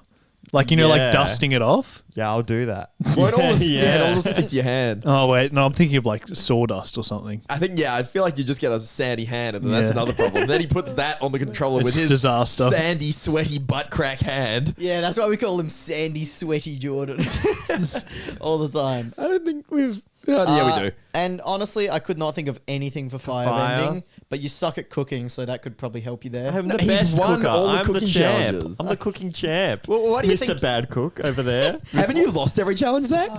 Like, you know, Yeah. like dusting it off. Yeah, I'll do that. Won't all the, Yeah. yeah, it'll just stick to your hand. Oh, wait. No, I'm thinking of like sawdust or something. I think, yeah, I feel like you just get a sandy hand and then that's Yeah. another problem. Then he puts that on the controller It's with his disaster. sandy, sweaty butt crack hand. Yeah, that's why we call him Sandy Sweaty Jordan. All the time. I don't think we've... yeah, we do. And honestly, I could not think of anything for fire? firebending, but you suck at cooking, so that could probably help you there. I'm the He's best won cooker. all the I'm the cooking champ. challenges. I'm the cooking champ. Well, what do you Mr. think- Bad Cook over there. Haven't you lost every challenge, Zach?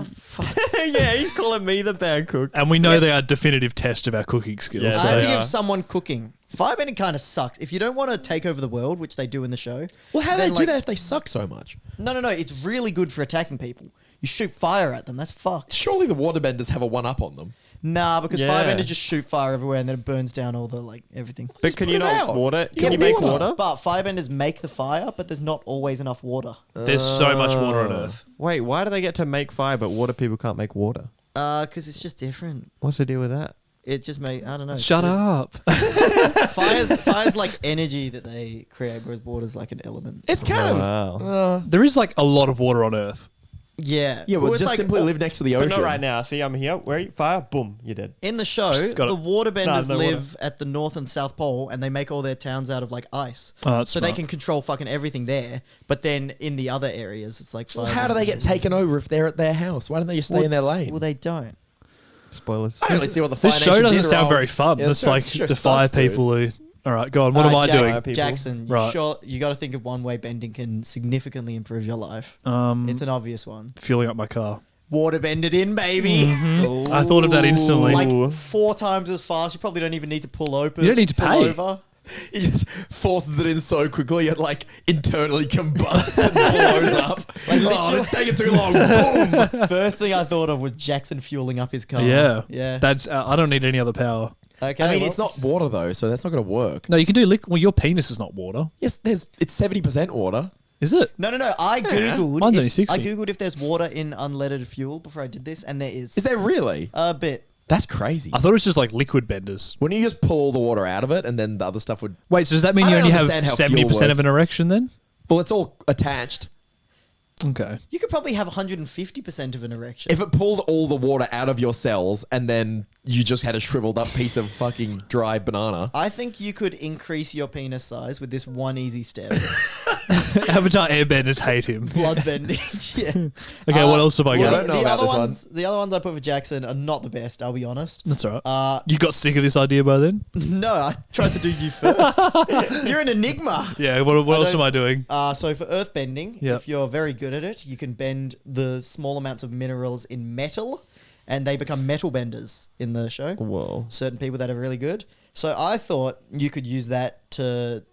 Yeah, he's calling me the bad cook. And we know they are a definitive test of our cooking skills. Yeah, I had to Yeah. give someone cooking. Firebending kind of sucks. If you don't want to take over the world, which they do in the show. Well, how do then, they do that if they suck so much? No. It's really good for attacking people. You shoot fire at them. That's fucked. Surely the waterbenders have a one-up on them. Nah, because Yeah. firebenders just shoot fire everywhere and then it burns down all the like everything. But Just can put you it not out. water? Yeah, Can you make water. water? But firebenders make the fire, but there's not always enough water. There's so much water on Earth. Wait, why do they get to make fire but water people can't make water? Because it's just different. What's the deal with that? It just I don't know. Shut up. Fire's like energy that they create, whereas water's like an element. It's kind of... Wow. There is like a lot of water on Earth. Yeah. Yeah, well, it's just like simply live next to the But ocean. not right now. See, I'm here. Where are you? Fire? Boom, you're dead. In the show, Got the it. waterbenders No live at the North and South Pole, and they make all their towns out of like ice. Oh, that's so they smart. can control fucking everything there. But then in the other areas, it's like. Well, how do they get taken over if they're at their house? Why don't they just stay in their lane? Well, they don't. Spoilers. I don't really see what the Fire This show Nation doesn't did sound wrong. very fun. Yeah, It's this like show the fire sucks, dude. people who... All right, go on. What am I Jackson, doing? people. Jackson, Right. you got to think of one way bending can significantly improve your life. It's an obvious one. Fueling up my car. Waterbend it in, baby. I thought of that instantly. Like 4 times as fast. You probably don't even need to pull open. You don't need to pull pay. over. He just forces it in so quickly it like internally combusts and blows up. Like, oh, it's taking too long. Boom. First thing I thought of was Jackson fueling up his car. Yeah. Yeah. That's. I don't need any other power. Okay. I mean, well, it's not water though, so that's not going to work. No, you can do liquid. Well, your penis is not water. Yes, it's 70% water. Is it? No. I googled. Mine's if, only 60. I googled if there's water in unleaded fuel before I did this, and there is. Is there really? A bit. That's crazy. I thought it was just like liquid benders. Wouldn't you just pull all the water out of it and then the other stuff would... Wait, so does that mean I you don't only have understand how fuel 70% of works. an erection then? Well, it's all attached. Okay. You could probably have 150% of an erection. If it pulled all the water out of your cells and then you just had a shriveled up piece of fucking dry banana... I think you could increase your penis size with this one easy step. Avatar airbenders hate him. Blood bending. Yeah. Okay, what else have I well, got? I don't know about other this one. ones, the other ones I put for Jackson are not the best, I'll be honest. That's all right. You got sick of this idea by then? No, I tried to do you first. You're an enigma. Yeah, what else don't- am I doing? So for earth bending, Yep. if you're very good at it, you can bend the small amounts of minerals in metal, and they become metal benders in the show. Whoa. Certain people that are really good. So I thought you could use that to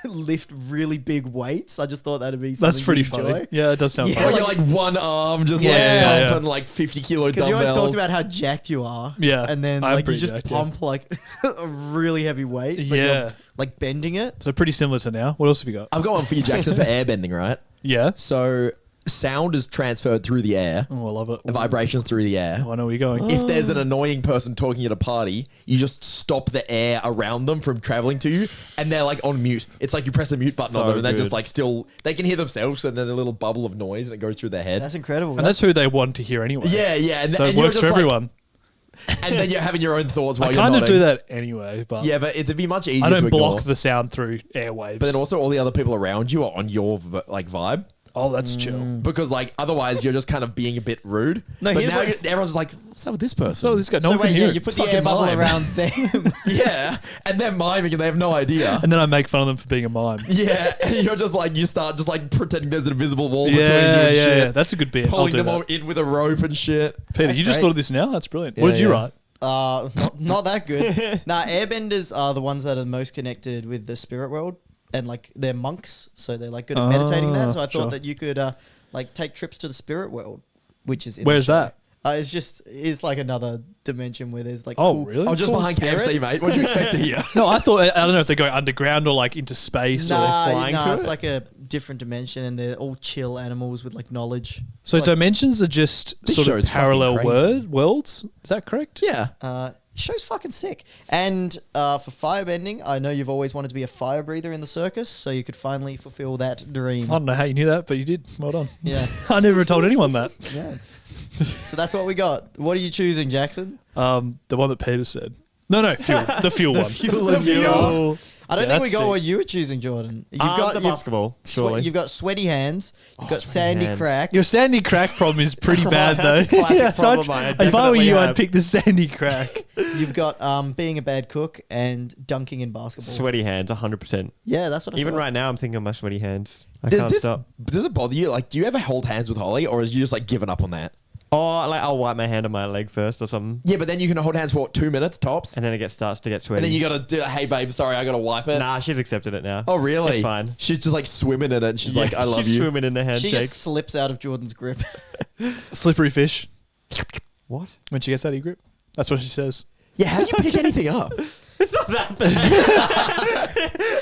lift really big weights. I just thought that'd be something That's pretty you'd enjoy. funny. Yeah, it does sound Yeah, funny. Like, you're like one arm just Yeah. like pumping like 50 kilo Because dumbbells. you always talked about how jacked you are. Yeah, And then I'm like you pretty just jacked, yeah. pump like a really heavy weight. But Yeah. you're, like bending it. So pretty similar to now. What else have you got? I've got one for you, Jackson, for airbending, right? Yeah. So sound is transferred through the air, Oh, I love it. vibrations through the air. Oh, I know where you're going. If there's an annoying person talking at a party, you just stop the air around them from traveling to you, and they're like on mute. It's like you press the mute button on So them, and they're just good. like still, they can hear themselves, and then a little bubble of noise, and it goes through their head. That's incredible. And that's who they want to hear anyway. Yeah, yeah. And, So and it you're works for just like- everyone. and then you're having your own thoughts while I you're kind of nodding. do that anyway, but Yeah, but it'd be much easier I to don't ignore. block the sound through airwaves. But then also all the other people around you are on your like vibe. oh, that's chill. Because like otherwise you're just kind of being a bit rude. No, but here's now what- everyone's like, what's up with this person? So this guy, no so one wait, can yeah, hear you it. put It's the air fucking bubble mime. around them. yeah, and they're miming and they have no idea. And then I make fun of them for being a mime. Yeah, and you're just like, you start just like pretending there's an invisible wall between you Yeah, and yeah, shit. yeah. That's a good bit. I'll Pulling do them that. all in with a rope and shit. Peter, That's you just great. thought of this now? That's brilliant. Yeah, What did you yeah. write? Not that good. Nah, airbenders are the ones that are most connected with the spirit world, and like they're monks, so they're like good at meditating that. So I thought sure. that you could like take trips to the spirit world, which is in Where's the show. that? It's like another dimension where there's like Oh, cool, really? Oh, just cool behind KFC, spirits. mate. What do you expect to hear? No, I thought, I don't know if they're going underground or like into space or. flying to it's it? like a different dimension, and they're all chill animals with like knowledge. So like, dimensions are just This sort show of is fucking parallel crazy. worlds. Is that correct? Yeah. show's fucking sick. And for firebending, I know you've always wanted to be a fire breather in the circus, so you could finally fulfill that dream. I don't know how you knew that, but you did. Well done. Yeah. I never told anyone that. Yeah. So that's what we got. What are you choosing, Jackson? The one that Peter said. No, fuel. The fuel one. Fuel. I don't Yeah, think we that's got sick. what you were choosing, Jordan. You've The basketball, surely. You've got sweaty hands. You've got sweaty sandy hands. crack. Your sandy crack problem is pretty bad though. That's a classic so problem I if I were definitely you, I'd have. pick the sandy crack. You've got being a bad cook and dunking in basketball. Sweaty hands, 100%. Yeah, that's what I Even thought. right now, I'm thinking of my sweaty hands. I Does can't stop. it bother you? Like, do you ever hold hands with Holly, or is you just like given up on that? Oh, like I'll wipe my hand on my leg first or something, Yeah, but then you can hold hands for what, 2 minutes tops, and then it starts to get sweaty. and then you gotta do. Hey, babe, sorry, I gotta wipe it. Nah, she's accepted it now. Oh, really? It's fine. She's just like swimming in it. And she's like, I love she's you. swimming in the She handshake. just slips out of Jordan's grip. Slippery fish. What? When she gets out of your grip. That's what she says. Yeah, how do you pick anything up? It's not that bad.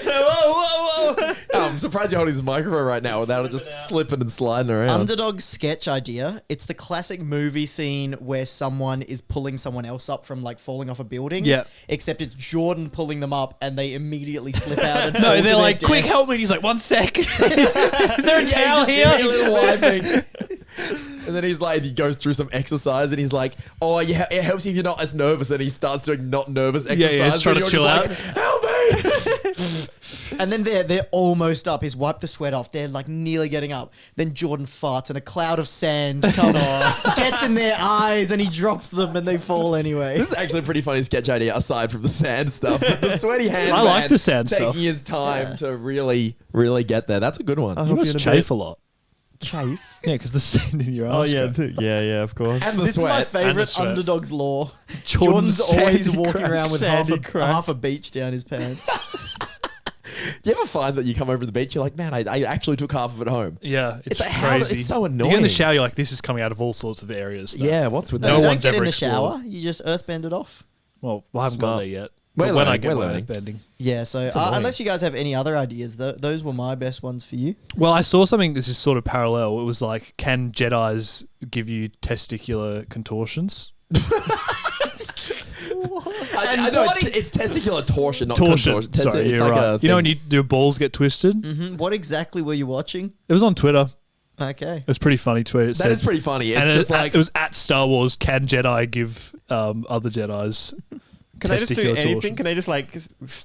Whoa. Oh, I'm surprised you're holding this microphone right now without it just slipping and sliding around. Underdog sketch idea. It's the classic movie scene where someone is pulling someone else up from like falling off a building. Yeah. Except it's Jordan pulling them up and they immediately slip out and fall No, to they're their like, quick, death. help me. And he's like, 1 sec. Is there a towel Give me a here? little wiping. And then he's like, he goes through some exercise and he's like, oh, yeah, it helps if you're not as nervous. And he starts doing not nervous exercise. yeah, he's trying and to you're chill just out. like, help me. And then they're almost up. He's wiped the sweat off. They're like nearly getting up. Then Jordan farts and a cloud of sand comes, gets in their eyes, and he drops them and they fall anyway. This is actually a pretty funny sketch idea aside from the sand stuff. But the sweaty hand I like man the sand taking stuff. his time to really get there. That's a good one. You must chafe a lot. Chafe. Yeah, because the sand in your Oh eyes. yeah, go. yeah, of course. And the This is my sweat. favorite sweat. Underdog's law. Jordan's Jordan's always sandy walking crack. around with Sandy crack. half a beach down his pants. You ever find that you come over the beach, you're like, man, I actually took half of it home. Yeah, it's It's like, how- crazy. it's so You get in annoying. the shower, you're like, this is coming out of all sorts of areas. though. Yeah, what's with No that? You don't one's get in ever the explored. shower. You just earthbend it off. Well, I haven't got Smart. there yet. We're But when I learning, get we're my learning. earthbending. Yeah, so annoying. unless you guys have any other ideas, those were my best ones for you. Well, I saw something this is sort of parallel. It was like, can Jedis give you testicular contortions? I know it's testicular torsion, not Torsion. contortion. Sorry, it's you're like right. a You know when thing. your balls get twisted? Mm-hmm. What exactly were you watching? It was on Twitter. Okay. It was a pretty funny tweet. It That said, is pretty funny. It's and just like it was at Star Wars. Can Jedi give other Jedi's Can I just do testicular anything? torsion? Can I just like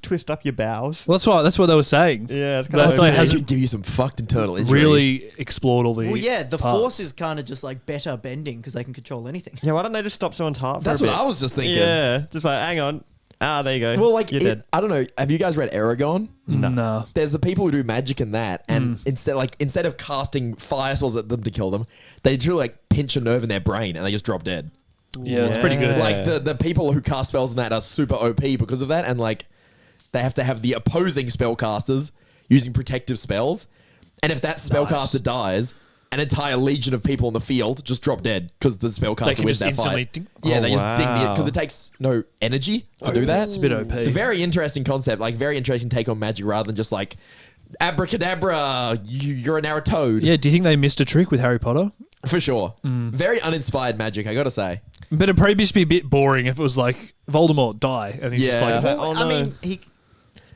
twist up your bowels? Well, that's what they were saying. Yeah, it's But kind I of thought it it hasn't could give you some fucked internal injuries. really explored all the. Well, yeah, the parts. Force is kind of just like better bending because they can control anything. Yeah, why don't they just stop someone's heart for That's a what bit? I was just thinking. Yeah, just like, hang on. Ah, there you go. Well, like you're dead. I don't know. Have you guys read Aragon? No. There's the people who do magic in that, and instead of casting fire spells at them to kill them, they do like pinch a nerve in their brain and they just drop dead. Yeah, it's pretty good. Yeah. Like the people who cast spells in that are super OP because of that, and like they have to have the opposing spellcasters using protective spells. And if that spellcaster dies, an entire legion of people on the field just drop dead because the spellcaster wins that fight. They just ding the because it takes no energy to do that. It's a bit OP. It's a very interesting concept, like very interesting take on magic rather than just like abracadabra, you're an arrow toad. Yeah, do you think they missed a trick with Harry Potter? For sure. Very uninspired magic, I gotta say. But it'd probably just be a bit boring if it was like Voldemort die and he's just Yeah. like, Well, I mean,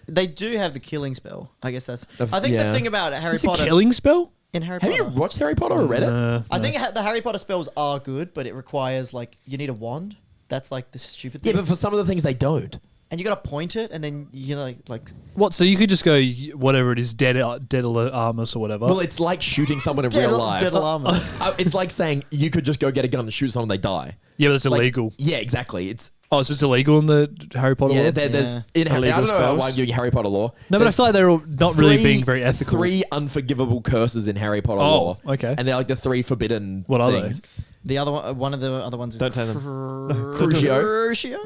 they do have the killing spell. I guess that's. I think yeah. the thing about Harry it's a Potter killing spell? in Harry Have Potter. you watched Harry Potter or read it? I think the Harry Potter spells are good, but it requires like you need a wand. That's like the stupid Yeah, thing. but for some of the things they don't. And you got to point it, and then you know, like What? So you could just go whatever it is, Daedalus or whatever. Well, it's like shooting someone in real life. It's like saying you could just go get a gun and shoot someone, they die. yeah, but it's It's like- illegal. yeah, exactly. It's Oh, so it's illegal in the Harry Potter yeah. law? There's Yeah. in, I Illegal don't know spells. why I'm doing Harry Potter law. No, but I There's feel like they're all not really being very ethical. 3 unforgivable curses in Harry Potter Oh, law. okay. And they're like the 3 forbidden What are things. the other one of the other ones is Don't tell them. Crucio. Crucio.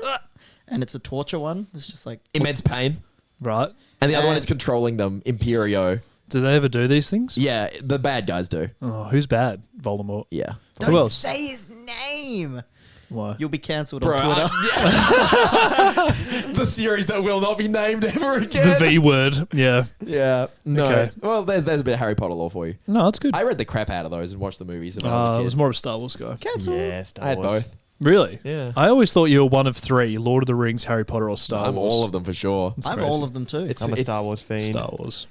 And it's a torture one. It's just like Immense pain. Right. And the other one And- is controlling them, Imperio. Do they ever do these things? Yeah, the bad guys do. Oh, who's bad? Voldemort. Yeah. Who Don't else? say his name. Why? You'll be cancelled Bro, on Twitter. the series that will not be named ever again. The V word. Yeah. Yeah. No. Okay. Well, there's a bit of Harry Potter lore for you. No, that's good. I read the crap out of those and watched the movies when I I was a was kid. more of a Star Wars guy. Cancelled. Yeah, Star I had Wars. both. Really? Yeah. I always thought you were one of 3: Lord of the Rings, Harry Potter, or Star I'm Wars. all of them for sure. I'm crazy. all of them too. It's- I'm a Star Wars fiend. Star Wars.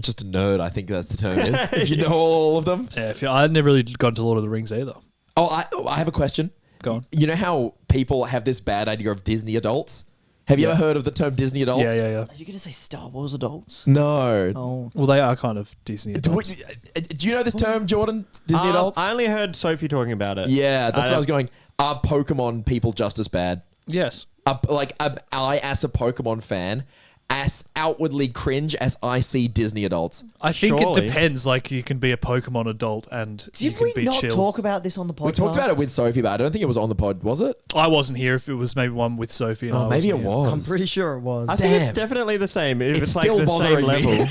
Just a nerd, I think that's the term is. If you know all of them. Yeah, I never really got into Lord of the Rings either. Oh, I have a question. Go on. You know how people have this bad idea of Disney adults? Have you Yeah. ever heard of the term Disney adults? Yeah. Are you gonna say Star Wars adults? No. Oh, Well, they are kind of Disney adults. Do you know this term, Jordan? Disney adults? I only heard Sophie talking about it. Yeah, that's I what I was going. Are Pokemon people just as bad? Yes. I, as a Pokemon fan, as outwardly cringe as I see Disney adults. I think Surely. it depends. Like, you can be a Pokemon adult and you did can we be not chill. talk about this on the podcast? We talked about it with Sophie, but I don't think it was on the pod, was it? I wasn't here if it was maybe one with Sophie. And Oh, I maybe it wasn't here. was. I'm pretty sure it was. I think it's Damn. definitely the same. If It's it's, like still the same bothering me. level.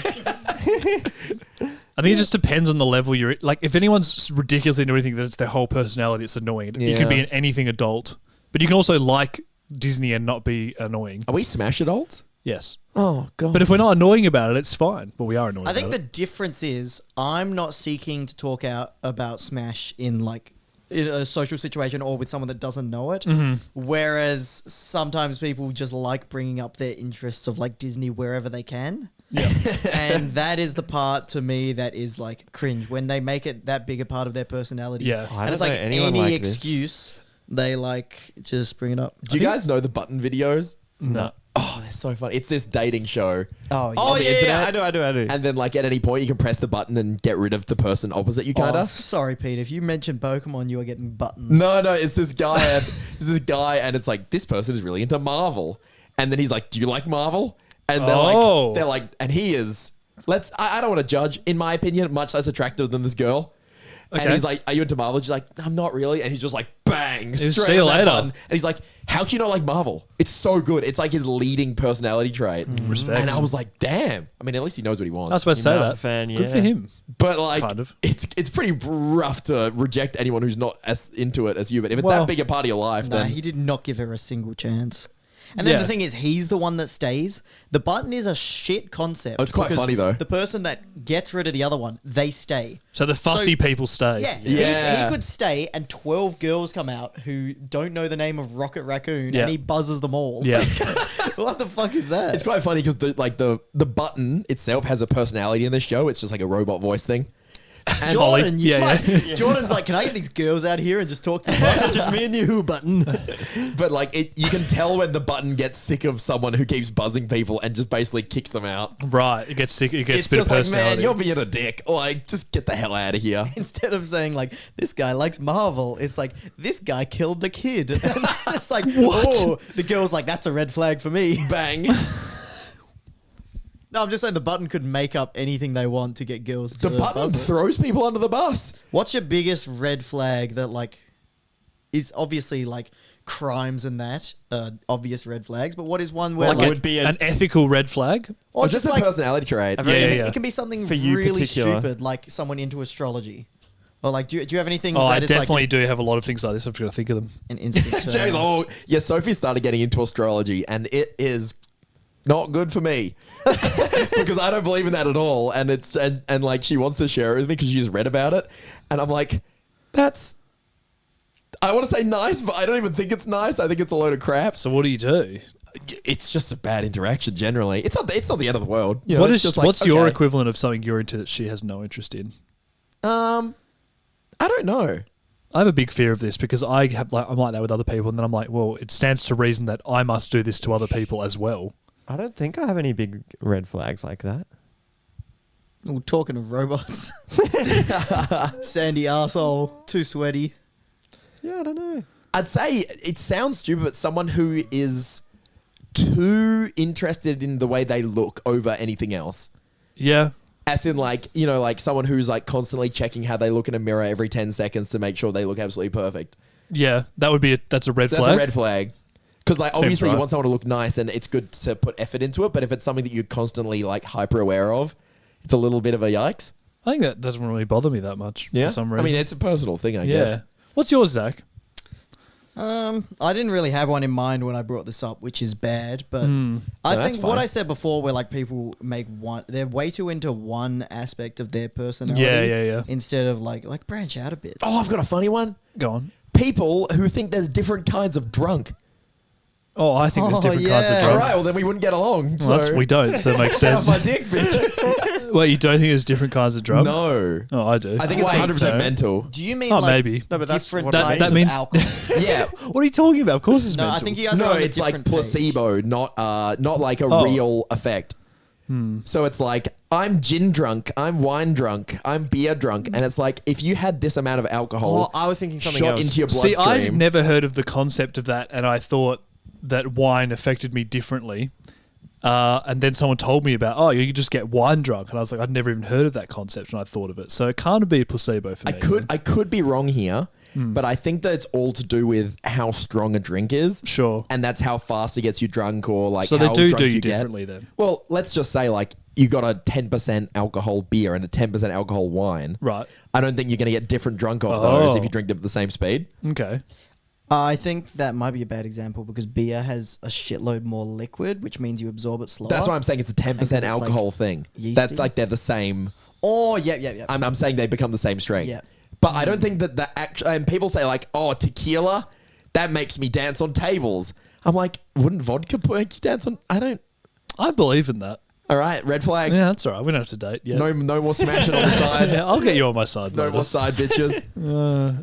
I think it just depends on the level you're. Like, if anyone's ridiculous into anything, that it's their whole personality. It's annoying. You can be Yeah. in anything adult, but you can also like Disney and not be annoying. Are we Smash adults? Yes, Oh, God. but if we're not annoying about it, it's fine. But we are annoying. I think the about it. difference is I'm not seeking to talk out about Smash in like in a social situation or with someone that doesn't know it. Whereas sometimes people just like bringing up their interests of like Disney wherever they can. Yeah. And that is the part to me that is like cringe when they make it that big a part of their personality. Yeah. I And it's don't like know anyone any like this. excuse they like just bring it up. Do you guys know the button videos? No. Oh, they're so funny. It's this dating show. Oh, yeah. Oh, the yeah, internet? I do. And then, like, at any point, you can press the button and get rid of the person opposite you, kind Oh, of. sorry, Pete. If you mentioned Pokemon, you are getting buttons. No, it's this guy. And it's like, this person is really into Marvel. And then he's like, do you like Marvel? And Oh. they're like, and he is, I don't want to judge, in my opinion, much less attractive than this girl. Okay. And he's like, are you into Marvel? She's like, I'm not really. And he's just like, bang, See straight you on that later. button. And he's like, how can you not like Marvel? It's so good. It's like his leading personality trait. Respect. And I was like, damn. I mean, at least he knows what he wants. I was supposed to say You're not that. a fan, Good yeah. for him. But like, Kind of. it's pretty rough to reject anyone who's not as into it as you. But if it's Well, that big a part of your life, Nah, then he did not give her a single chance. And then Yeah. the thing is, he's the one that stays. The button is a shit concept. Oh, it's quite because funny, though. The person that gets rid of the other one, they stay. So the fussy people stay. Yeah, Yeah. He could stay, and 12 girls come out who don't know the name of Rocket Raccoon, Yeah. and he buzzes them all. Yeah. What the fuck is that? it's quite funny because the button itself has a personality in this show. It's just like a robot voice thing. And Jordan, you Yeah, might, yeah. Jordan's like, can I get these girls out here and just talk to the button? Just me and you, button. but like you can tell when the button gets sick of someone who keeps buzzing people and just basically kicks them out. Right. It gets sick. It gets It's a bit of just like, personality. man, you're being a dick. Like, just get the hell out of here. Instead of saying like, this guy likes Marvel, it's like, this guy killed the kid. And it's like, oh, the girl's like, that's a red flag for me. Bang. No, I'm just saying the button could make up anything they want to get girls to The button buzz it. throws people under the bus. What's your biggest red flag that like is obviously like crimes and that obvious red flags, but what is one where Like, like would be An ethical red flag? Or just a like personality trait. Yeah, it can be something For you really particular. stupid, like someone into astrology, or like do you have anything? Oh, I that is definitely like do have a lot of things like this. I've got to think of them. an instant turn James, off? Sophie started getting into astrology, and it is not good for me because I don't believe in that at all. And it's and like she wants to share it with me because she's read about it, and I'm like, that's. I want to say nice, but I don't even think it's nice. I think it's a load of crap. So what do you do? It's just a bad interaction generally. It's not the end of the world. You know, What it's is just like, what's your okay. equivalent of something you're into that she has no interest in? I don't know. I have a big fear of this because I'm like that with other people, and then I'm like, well, it stands to reason that I must do this to other people as well. I don't think I have any big red flags like that. Well, talking of robots, Sandy arsehole, too sweaty. Yeah, I don't know. I'd say it sounds stupid, but someone who is too interested in the way they look over anything else. Yeah. As in, like, you know, like someone who's like constantly checking how they look in a mirror every 10 seconds to make sure they look absolutely perfect. Yeah, that would be that's a red That's flag. a red flag. Because, like, Seems obviously you right. want someone to look nice and it's good to put effort into it, but if it's something that you're constantly, like, hyper aware of, it's a little bit of a yikes. I think that doesn't really bother me that much for some reason. I mean, it's a personal thing, I yeah. guess. What's yours, Zach? I didn't really have one in mind when I brought this up, which is bad. But I No, that's think what fine. I said before, where like people make they're way too into one aspect of their personality. Yeah. Instead of like branch out a bit. Oh, I've got a funny one. Go on. People who think there's different kinds of drunk. Oh, I think there's Oh, different kinds of yeah. drunk. All right, well, then we wouldn't get along. Well, so we don't, so that makes Get off sense. my dick, bitch. Wait, you don't think there's different kinds of drunk? No. Oh, I do. I think it's Wait, 100% so- mental. Do you mean Oh, like maybe. No, but that's different what types that of means- alcohol? Yeah. What are you talking about? Of course it's No, mental. I think you guys No, are on a it's like different page. placebo, not like a Oh. real effect. So it's like, I'm gin drunk, I'm wine drunk, I'm beer drunk. And it's like, if you had this amount of Oh, alcohol I was thinking something shot else. into your See, bloodstream. I've never heard of the concept of that, and I thought that wine affected me differently. And then someone told me about, oh, you just get wine drunk, and I was like, I'd never even heard of that concept, and I thought of it. So it can't be a placebo for me. I could be wrong here, but I think that it's all to do with how strong a drink is. Sure. And that's how fast it gets you drunk, or like So how they do drunk you you get. differently then. Well, let's just say like you got a 10% alcohol beer and a 10% alcohol wine. Right. I don't think you're going to get different drunk off those Oh. if you drink them at the same speed. Okay. I think that might be a bad example because beer has a shitload more liquid, which means you absorb it slower. That's why I'm saying it's a 10% it's, like, alcohol thing. yeasty. That's like they're the same. Oh, yeah. I'm saying they become the same strength. Yeah. But I don't think that the actual. And people say like, oh, tequila, that makes me dance on tables. I'm like, wouldn't vodka make you dance on? I don't. I believe in that. All right, red flag. Yeah, that's all right. We don't have to date yet. No more smashing on the side. Yeah, I'll get you on my side. No later. more side bitches.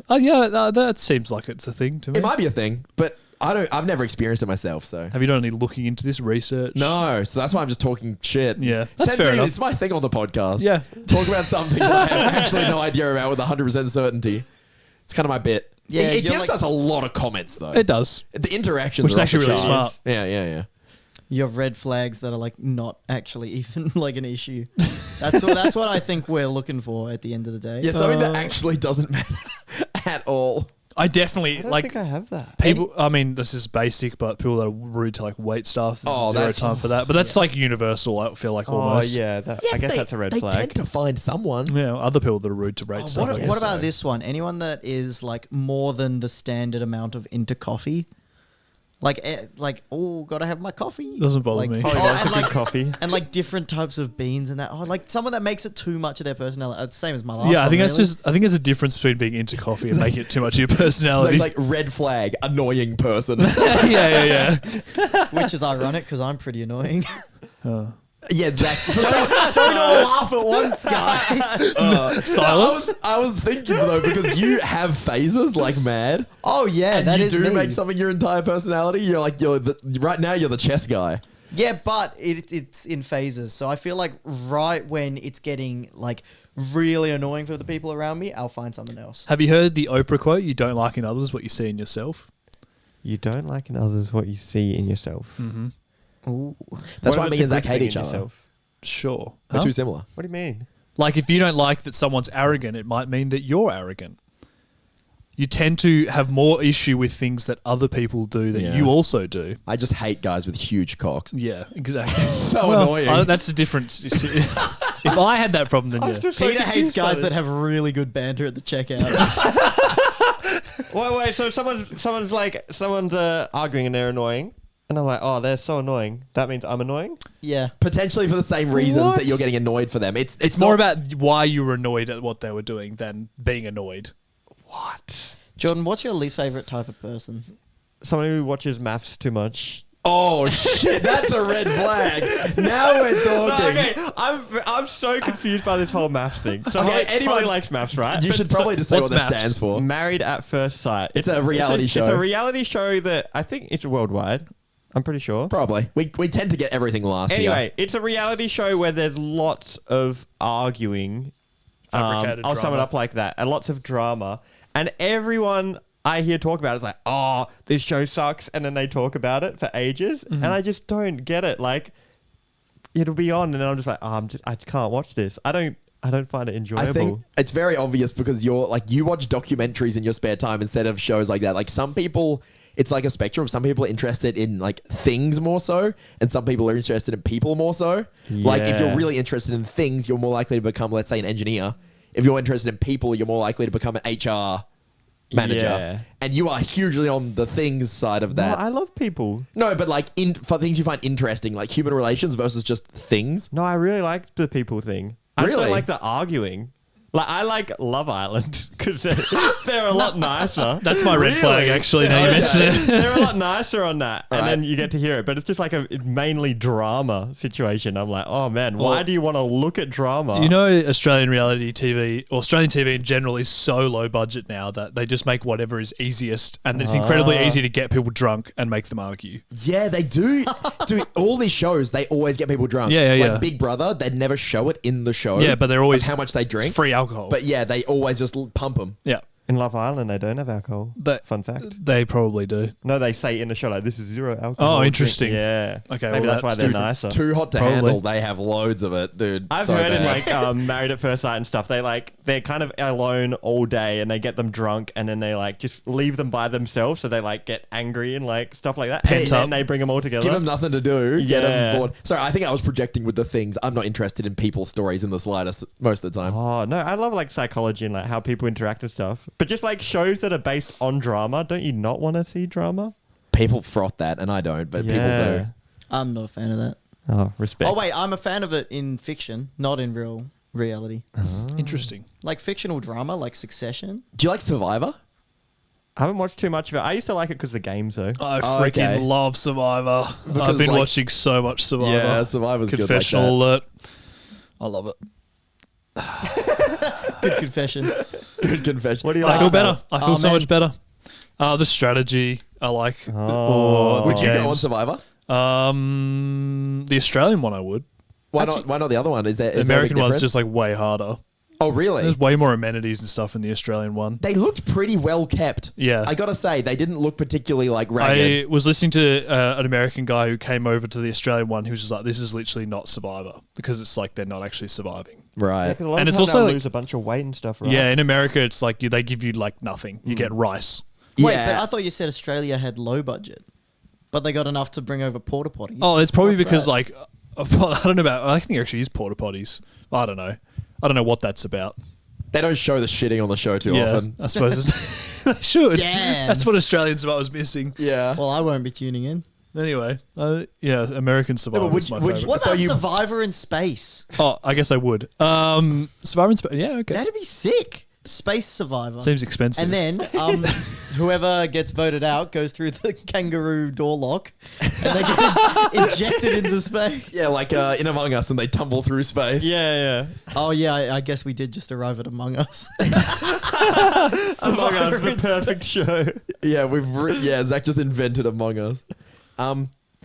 That seems like it's a thing to me. It might be a thing, but I've never experienced it myself. So Have you done any looking into this research? no. So that's why I'm just talking shit. Yeah, that's Censoring, fair enough. It's my thing on the podcast. Yeah. Talk about something that I have actually no idea about with 100% certainty. It's kind of my bit. Yeah, it you're gives like- us a lot of comments though. It does. The interactions, Which is are off actually the really charts. smart. Yeah. You have red flags that are like not actually even like an issue. That's what I think we're looking for at the end of the day. Yeah, something that actually doesn't matter at all. I definitely I don't like think I have that. people. I mean, this is basic, but people that are rude to like wait staff. There's Oh, zero that's- time for that. But that's like universal. I feel like Oh, almost. yeah. I guess that's a red they flag. tend to find someone. Yeah, other people that are rude to rate stuff. I What guess. about this one? Anyone that is like more than the standard amount of into coffee? Oh, gotta have my coffee. Doesn't bother like, me. Probably loves and a good like, coffee. and like different types of beans and that. Oh, like someone that makes it too much of their personality. It's the same as my last. Yeah, I one, think that's really. just. I think there's a difference between being into coffee and making it too much of your So personality. it's like red flag, annoying person. yeah. which is ironic because I'm pretty annoying. Yeah, Zack. Don't all laugh at once, guys. Silence. I was thinking though, because you have phases like mad. Oh yeah, And that you is do me. make something your entire personality. You're like right now you're the chess guy. Yeah, but it's in phases. So I feel like right when it's getting like really annoying for the people around me, I'll find something else. Have you heard the Oprah quote? You don't like in others what you see in yourself. You don't like in others what you see in yourself. Mm-hmm. Ooh. That's What why if me it's and a Zack good hate thing each in other. yourself? Sure. We're Huh? too similar. What do you mean? Like if you don't like that someone's arrogant, it might mean that you're arrogant. you tend to have more issue with things that other people do that Yeah. you also do. I just hate guys with huge cocks. Yeah, exactly. So annoying. That's a different. If I had that problem, then yeah. Peter hates guys that have really good banter at the checkout. Wait. So someone's arguing and they're annoying, and I'm like, oh, they're so annoying. That means I'm annoying. Yeah. Potentially for the same reasons that you're getting annoyed for them. It's more not- about why you were annoyed at what they were doing than being annoyed. What? Jordan, what's your least favorite type of person? Someone who watches maths too much. Oh shit, that's a red flag. Now we're No, talking. okay, I'm so confused by this whole maths thing. So Okay, Holly anyone- probably likes maths, right? You But should probably just say what's what that maths? stands for. Married at First Sight. It's a reality show. It's a reality show that I think it's worldwide. I'm pretty sure. Probably. We tend to get everything last Anyway, year. it's a reality show where there's lots of arguing. Fabricated I'll sum it drama. up like that. And lots of drama. And everyone I hear talk about it is like, oh, this show sucks. And then they talk about it for ages. Mm-hmm. And I just don't get it. Like, it'll be on. And then I'm just like, oh, I can't watch this. I don't find it enjoyable. I think it's very obvious because you watch documentaries in your spare time instead of shows like that. Like some people, it's like a spectrum. Some people are interested in like things more so, and some people are interested in people more so. Like if you're Yeah. really interested in things, you're more likely to become, let's say, an engineer. If you're interested in people, you're more likely to become an HR manager. Yeah. And you are hugely on the things side of No, that. I love people. No, but like for things you find interesting, like human relations versus just things. No, I really like the people thing. I just Really? don't like the arguing. Like, I like Love Island because they're a lot nicer. That's my red flag, actually. Now you mention it. They're a lot nicer on that. And Right. then you get to hear it. But it's just like a mainly drama situation. I'm like, oh, man, why Well, do you want to look at drama? You know, Australian reality TV, or Australian TV in general, is so low budget now that they just make whatever is easiest, and it's incredibly easy to get people drunk and make them argue. Yeah, they do. Dude, all these shows, they always get people drunk. Yeah, yeah, Like yeah. Big Brother, they never show it in the show. Yeah, but they're always of how much they it's drink. free alcohol. But yeah, they always just pump them. yeah, In Love Island, they don't have alcohol. But- Fun fact. they probably do. No, they say in the show, like, this is zero alcohol. Oh, drink. interesting. Yeah. Okay, Maybe well, that's why that's they're different. nicer. Too hot to Probably. handle. They have loads of it, dude. I've So heard in bad. like Married at First Sight and stuff. They're kind of alone all day, and they get them drunk, and then they like just leave them by themselves, so they like get angry and like stuff like that. Pent And up. then they bring them all together. Give them nothing to do. Get Yeah. them bored. Sorry, I think I was projecting with the things. I'm not interested in people's stories in the slightest most of the time. Oh no, I love like psychology and like how people interact and stuff. But just like shows that are based on drama, don't you not want to see drama? People froth that, and I don't, but people do. I'm not a fan of that. Oh, respect. Oh, wait, I'm a fan of it in fiction, not in real reality. Interesting. Like fictional drama, like Succession. Do you like Survivor? I haven't watched too much of it. I used to like it because the games though. I Oh, freaking okay. love Survivor. Because, I've been like- watching so much Survivor. Yeah, Survivor's good like Confessional that. alert. I love it. Good confession. Good confession. What do you I like? feel about better. I feel so man. much better. The strategy I like. Oh. Or Would the you go on games. Survivor? The Australian one I would. Why not? Why not the other one? Is there? The Is there a big American one's difference? just like way harder. Oh, really? There's way more amenities and stuff in the Australian one. They looked pretty well kept. Yeah. I gotta say, they didn't look particularly like ragged. I was listening to an American guy who came over to the Australian one who was just like, this is literally not Survivor because it's like they're not actually surviving. Right. Yeah, 'cause a lot And of it's time also they'll like- lose a bunch of weight and stuff, right? Yeah, in America, it's like they give you like nothing. You get rice. Wait, Yeah. but I thought you said Australia had low budget, but they got enough to bring over porta potties. Oh, it's probably What's because that? like, I don't know about, I think it actually is porta potties. I don't know. I don't know what that's about. They don't show the shitting on the show too Yeah, often. I suppose they should. Damn. That's what Australian Survivor was missing. Yeah. Well, I won't be tuning in. Anyway, yeah, American Survivor would is my you- would favorite. you- What So about you- Survivor in space? Oh, I guess I would. Survivor in space. Yeah, okay. That'd be sick. Space Survivor. Seems expensive. And then whoever gets voted out goes through the kangaroo door lock and they get injected into space. Yeah, like in Among Us, and they tumble through space. Yeah. Oh, yeah, I guess we did just arrive at Among Us. Among Us, Survivor the in perfect show. Yeah, Zach just invented Among Us.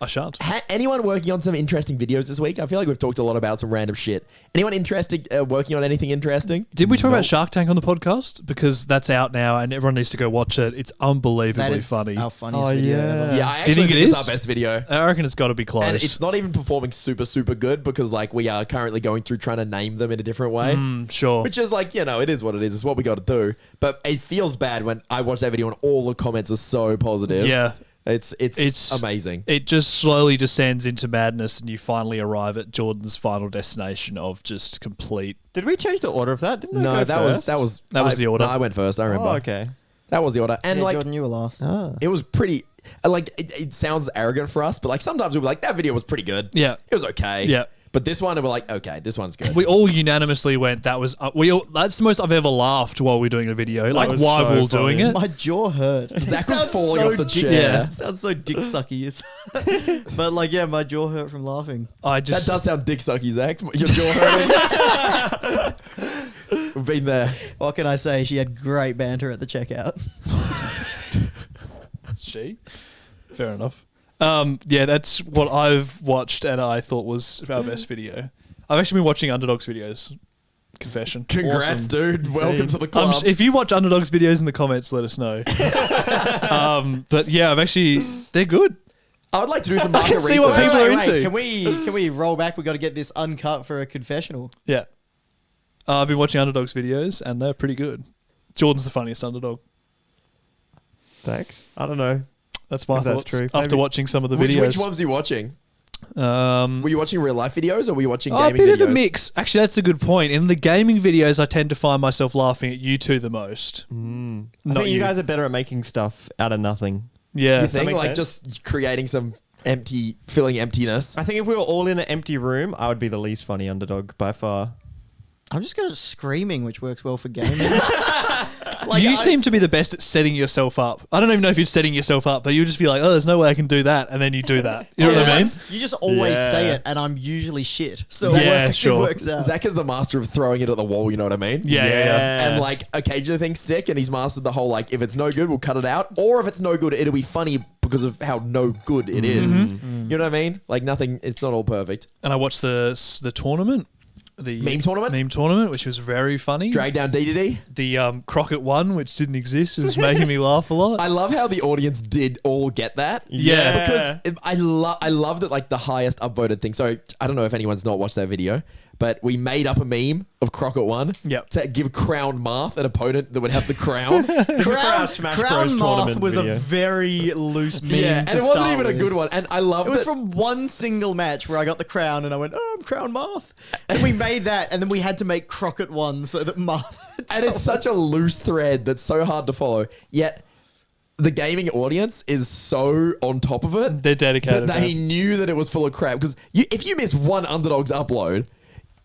I shan't. Anyone working on some interesting videos this week? I feel like we've talked a lot about some random shit. Anyone interested working on anything interesting? Did we talk about Shark Tank on the podcast? Because that's out now and everyone needs to go watch it. It's unbelievably That is funny. our funniest video ever. Yeah, I Do you actually think think it it's is? our best video. I reckon it's got to be close. And it's not even performing super, super good because like we are currently going through trying to name them in a different way. Sure. Which is like, it is what it is. It's what we got to do. But it feels bad when I watch that video and all the comments are so positive. Yeah. It's amazing. It just slowly descends into madness, and you finally arrive at Jordan's final destination of just complete. Did we change the order of that? Didn't I No, go that first? was the order. No, I went first. I remember. Oh, okay. That was the order. And Yeah, like, Jordan, you were last. it was pretty. Like, it sounds arrogant for us, but like sometimes we'll be like, that video was pretty good. Yeah. It was okay. Yeah. But this one, we're like, okay, this one's good. We all unanimously went. That's the most I've ever laughed while we're doing a video. Like was while so we were doing funny. it. My jaw hurt. Zach was Sounds falling off the chair. Yeah. Sounds so dick sucky. But like, yeah, my jaw hurt from laughing. I That just does sound dick sucky, Zach. Your jaw hurting. We've been there. What can I say? She had great banter at the checkout. fair enough. Yeah, that's what I've watched, and I thought was our best video. I've actually been watching Underdogs videos. Confession. Congrats, Awesome. dude. Welcome to the club. If you watch Underdogs videos in the comments, let us know. But yeah, they're good. I would like to do some market can see what research. people are into. Can we roll back? We got to get this uncut for a confessional. Yeah. I've been watching Underdogs videos, and they're pretty good. Jordan's the funniest underdog. Thanks. I don't know. That's my If that's thoughts true. after Maybe- watching some of the Which videos. ones are you watching? Um, Were you watching real life videos or were you watching a gaming bit videos? of a mix. Actually, that's a good point. In the gaming videos, I tend to find myself laughing at you two the most. I Not think you you. guys are better at making stuff out of nothing. Yeah. You think make like sense? just creating some filling emptiness? I think if we were all in an empty room, I would be the least funny underdog by far. I'm just good at screaming, which works well for gaming. You seem to be the best at setting yourself up. I don't even know if you're setting yourself up, but you just be like, oh, there's no way I can do that. And then you do that. You know what I mean? You just always Yeah. say it, and I'm usually shit. So Yeah, it sure. works out. Zach is the master of throwing it at the wall, you know what I mean? Yeah. And like occasionally things stick, and he's mastered the whole like if it's no good, we'll cut it out, or if it's no good, it'll be funny because of how no good it is. You know what I mean? Like nothing, it's not all perfect. And I watched the tournament. The Meme tournament? which was very funny. Drag down DDD. The Crockett one, which didn't exist, was making me laugh a lot. I love how the audience did all get that. Yeah. Because I love that like the highest upvoted thing. So I don't know if anyone's not watched that video, but we made up a meme of Crockett one Yep. to give Crown Marth an opponent that would have the crown. This is for our Smash Bros Crown Moth tournament was video. a very loose meme. yeah, and to it wasn't start even a with. good one. And I love It was that. from one single match where I got the crown and I went, oh, I'm Crown Marth. And we made that, and then we had to make Crockett one so that Marth. And it's such a loose thread that's so hard to follow. Yet the gaming audience is so on top of it. They're dedicated. That they man. knew that it was full of crap. Because if you miss one Underdogs upload,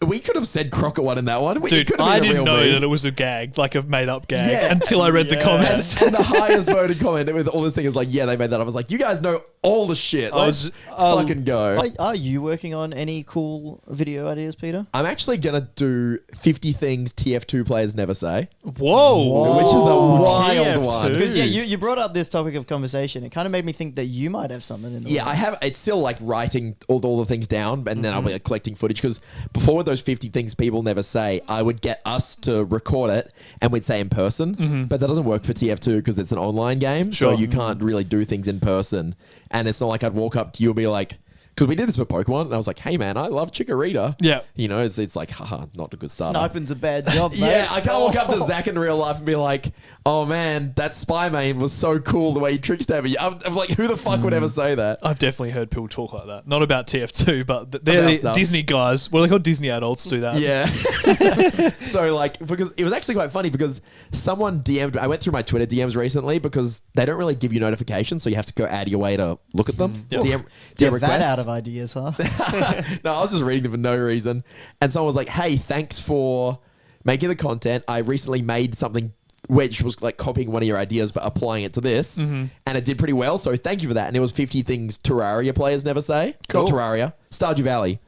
we could have said Crockett one in that one. It Dude, could have I been a didn't real know meme. that it was a gag, like a made-up gag, Yeah. until I read the comments. And the highest voted comment with all this thing is like, yeah, they made that. I was like, you guys know all the shit. Let's fucking go. Are you working on any cool video ideas, Peter? I'm actually going to do 50 things TF2 players never say, Whoa. which is a wild TF2. one. Because you brought up this topic of conversation. It kind of made me think that you might have something in the Yeah, I have. It's still like writing all the things down, and then I'll be like collecting footage. Because before with those 50 things people never say, I would get us to record it and we'd say in person. But that doesn't work for TF2 because it's an online game, so Sure. you can't really do things in person. And it's not like I'd walk up to you and be like, because we did this for Pokemon, and I was like, hey man, I love Chikorita. Yeah. You know, it's like, haha, not a good start. Sniping's a bad job, mate. Yeah, I can't walk up to Zack in real life and be like, oh man, that spy main was so cool the way he trickstabbed me. I'm like, who the fuck would ever say that? I've definitely heard people talk like that. Not about TF2, but they're About the stuff. Disney guys. Well, they call Disney adults do that. Yeah. So like, because it was actually quite funny because someone DM'd, I went through my Twitter DMs recently because they don't really give you notifications. So you have to go out of your way to look at them. Yep. DM Get requests. that out of ideas, huh? No, I was just reading them for no reason. And someone was like, hey, thanks for making the content. I recently made something which was like copying one of your ideas but applying it to this. And it did pretty well. So thank you for that. And it was 50 things Terraria players never say. Cool. Not Terraria. Stardew Valley.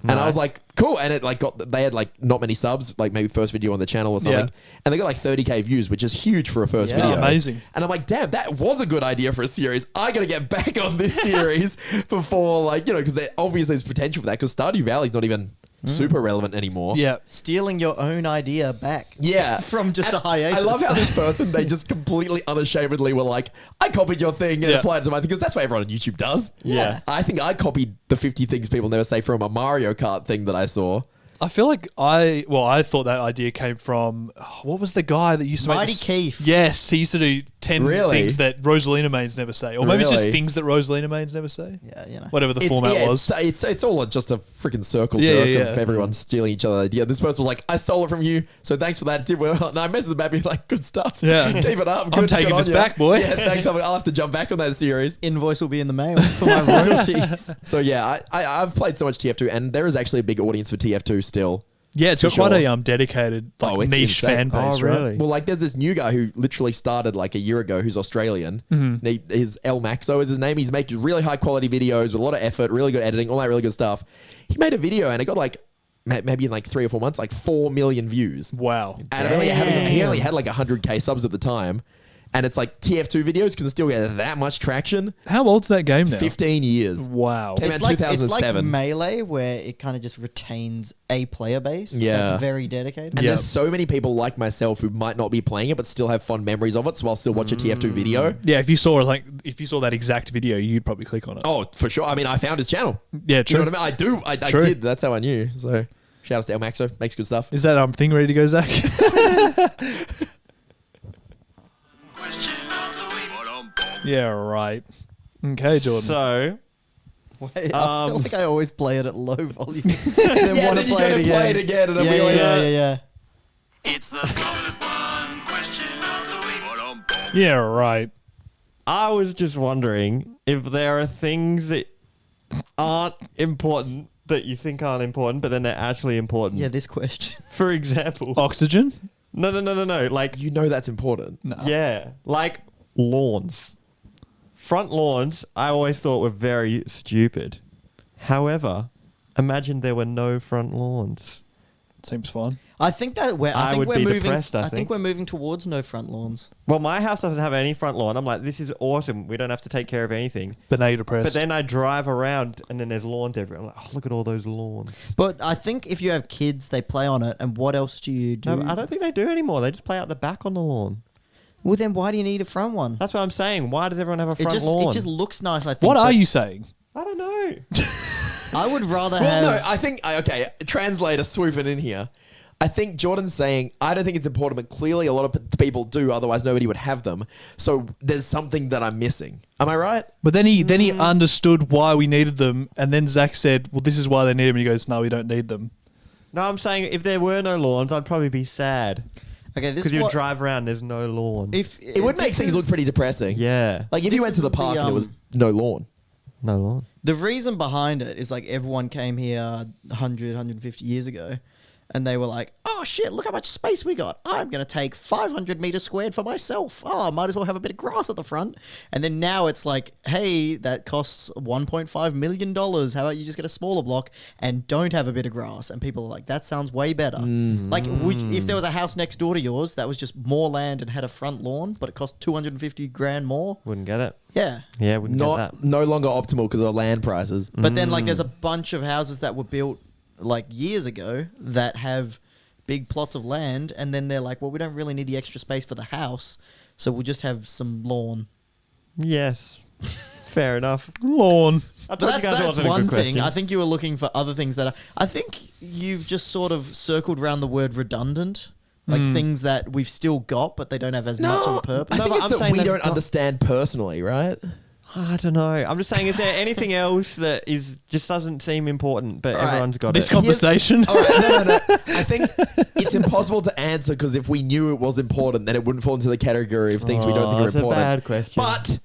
And I Nice. was like, cool. And it like they had like not many subs, like maybe first video on the channel or something. Yeah. And they got like 30K views, which is huge for a first Yeah. video. Amazing. And I'm like, damn, that was a good idea for a series. I got to get back on this series before, like, you know, because obviously there's potential for that because Stardew Valley's not even super relevant anymore. Yeah. Stealing your own idea back. Yeah. From just And a hiatus. I love how this person, they just completely unashamedly were like, I copied your thing and Yeah. applied it to my thing because that's what everyone on YouTube does. Yeah. I think I copied the 50 things people never say from a Mario Kart thing that I saw. I feel like I thought that idea came from what was the guy that used to Mighty make this? Keith. Yes, he used to do 10 Really? things that Rosalina mains never say, or maybe it's just Really? things that Rosalina mains never say. Yeah, you know. Whatever the format was. It's all just a freaking circle Yeah, jerk yeah, of yeah. everyone stealing each other's idea. This person was like, I stole it from you, so thanks for that. Did well. And I messaged them back being like, good stuff. Yeah. Keep it up. I'm Good, taking good on this ya." back, boy. Yeah, thanks. I'll have to jump back on that series. Invoice will be in the mail for my royalties. So yeah, I've played so much TF2 and there is actually a big audience for TF2 still. Yeah, it's For got quite sure. a dedicated Oh, it's niche insane. fan base, Oh, right? really? Well, like there's this new guy who literally started like a year ago who's Australian. Mm-hmm. And his El Maxo is his name. He's making really high quality videos with a lot of effort, really good editing, all that really good stuff. He made a video and it got like maybe in like 3 or 4 months, like 4 million views. Wow. And he only had like 100K subs at the time. And it's like TF2 videos can still get that much traction. How old's that game now? 15 years. Wow. Came out It's in like 2007. Melee, where it kind of just retains a player base. Yeah. That's very dedicated. And Yeah. there's so many people like myself who might not be playing it, but still have fond memories of it. So I'll still watch a TF2 video. Yeah, if you saw that exact video, you'd probably click on it. Oh, for sure. I mean, I found his channel. Yeah, You true. know what I mean? I True. did. That's how I knew. So shout out to El Maxo. Makes good stuff. Is that thing ready to go, Zach? Yeah, right. Okay, Jordan. So, Wait, I feel like I always play it at low volume. and then Yeah, want then to you play gotta it again. play it again, and then yeah, we always- yeah. It's the one question of the week. Yeah, right. I was just wondering if there are things that aren't important that you think aren't important, but then they're actually important. Yeah, this question. For example, Oxygen? no. Like, You know that's important. No. yeah, like lawns. Front lawns, I always thought were very stupid. However, imagine there were no front lawns. Seems fine. I think that we're. I I think would we're be moving. depressed, I think think. we're moving towards no front lawns. Well, my house doesn't have any front lawn. I'm like, this is awesome. We don't have to take care of anything. But now you're depressed. But then I drive around and then there's lawns everywhere. I'm like, oh, look at all those lawns. But I think if you have kids, they play on it. And what else do you do? No, I don't think they do anymore. They just play out the back on the lawn. Well, then why do you need a front one? That's what I'm saying. Why does everyone have a It front just lawn? it just looks nice. I think. what are but you saying? I don't know. I would rather Well, have. no, I think, okay, translator swooping in here. I think Jordan's saying, I don't think it's important, but clearly a lot of people do, otherwise nobody would have them. So there's something that I'm missing. Am I right? But then he understood why we needed them, and then Zach said, well, this is why they need them. And he goes, no, we don't need them. No, I'm saying if there were no lawns, I'd probably be sad. Okay, this Because is you what. drive around, there's no lawn. If It would make this things is- look pretty depressing. yeah. Like if This you went to the is the, park and it was no lawn. No lawn. The reason behind it is like everyone came here 100, 150 years ago and they were like, oh shit, look how much space we got. I'm going to take 500 meters squared for myself. Oh, I might as well have a bit of grass at the front. And then now it's like, hey, that costs $1.5 million. How about you just get a smaller block and don't have a bit of grass? And people are like, that sounds way better. Like, if there was a house next door to yours that was just more land and had a front lawn, but it cost 250 grand more? Wouldn't get it. Yeah. Yeah, wouldn't get Not that. no longer optimal because of land prices. But then, like, there's a bunch of houses that were built like years ago that have big plots of land, and then they're like, well, we don't really need the extra space for the house, so we'll just have some lawn. Yes. Fair enough. Lawn. I But told you that's, guys it that's wasn't a one good thing. question. I think you were looking for other things that are. I think you've just sort of circled around the word redundant, like things that we've still got, but they don't have as much of a purpose. I think but it's I'm that saying we they've don't got- understand personally, right? I don't know. I'm just saying, is there anything else that is just doesn't seem important, but All right. everyone's got This it? conversation. All right, no. I think it's impossible to answer because if we knew it was important, then it wouldn't fall into the category of things we don't think are that's a important. bad question. But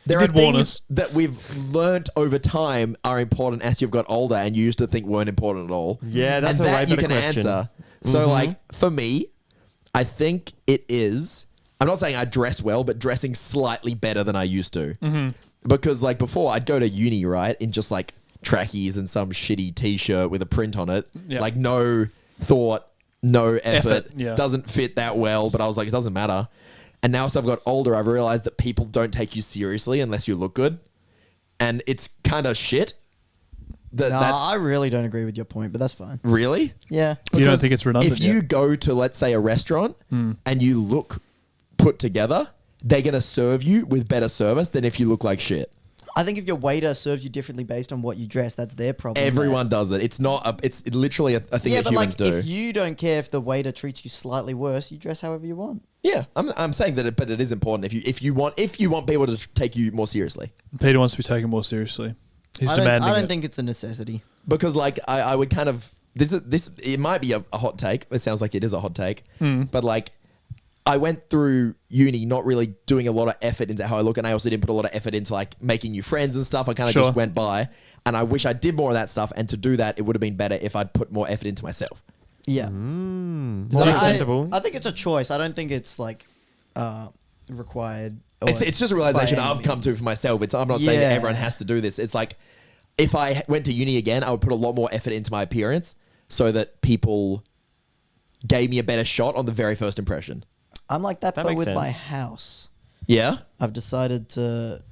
there are did warn things us. that we've learnt over time are important as you've got older and you used to think weren't important at all. Yeah, that's and a that way you better can question. answer. So, like, for me, I think it is. I'm not saying I dress well, but dressing slightly better than I used to. Because, like, before I'd go to uni, right, in just like trackies and some shitty t-shirt with a print on it. Yeah. Like no thought, no effort, yeah. doesn't fit that well. But I was like, it doesn't matter. And now as I've got older, I've realized that people don't take you seriously unless you look good. And it's kind of shit. I really don't agree with your point, but that's fine. Really? Yeah. You don't think it's redundant? If you go to, let's say, a restaurant and you look put together, they're going to serve you with better service than if you look like shit. I think if your waiter serves you differently based on what you dress, that's their problem. Everyone does it. It's not. It's literally a thing Yeah, that but humans like, do. if you don't care if the waiter treats you slightly worse, you dress however you want. Yeah, I'm saying that, but it is important if you want people to take you more seriously. Peter wants to be taken more seriously. He's I demanding don't it. think it's a necessity. Because like I would kind of this it might be a hot take. It sounds like it is a hot take, but like I went through uni not really doing a lot of effort into how I look, and I also didn't put a lot of effort into like making new friends and stuff. I kind of Sure. just went by, and I wish I did more of that stuff. And to do that, it would have been better if I'd put more effort into myself. Yeah. More So sensible. I think it's a choice. I don't think it's like required. or It's just a realization by any I've come to means. for myself. I'm not saying that Yeah. everyone has to do this. It's like if I went to uni again, I would put a lot more effort into my appearance so that people gave me a better shot on the very first impression. I'm like that, That but makes with my sense. house. Yeah? I've decided to.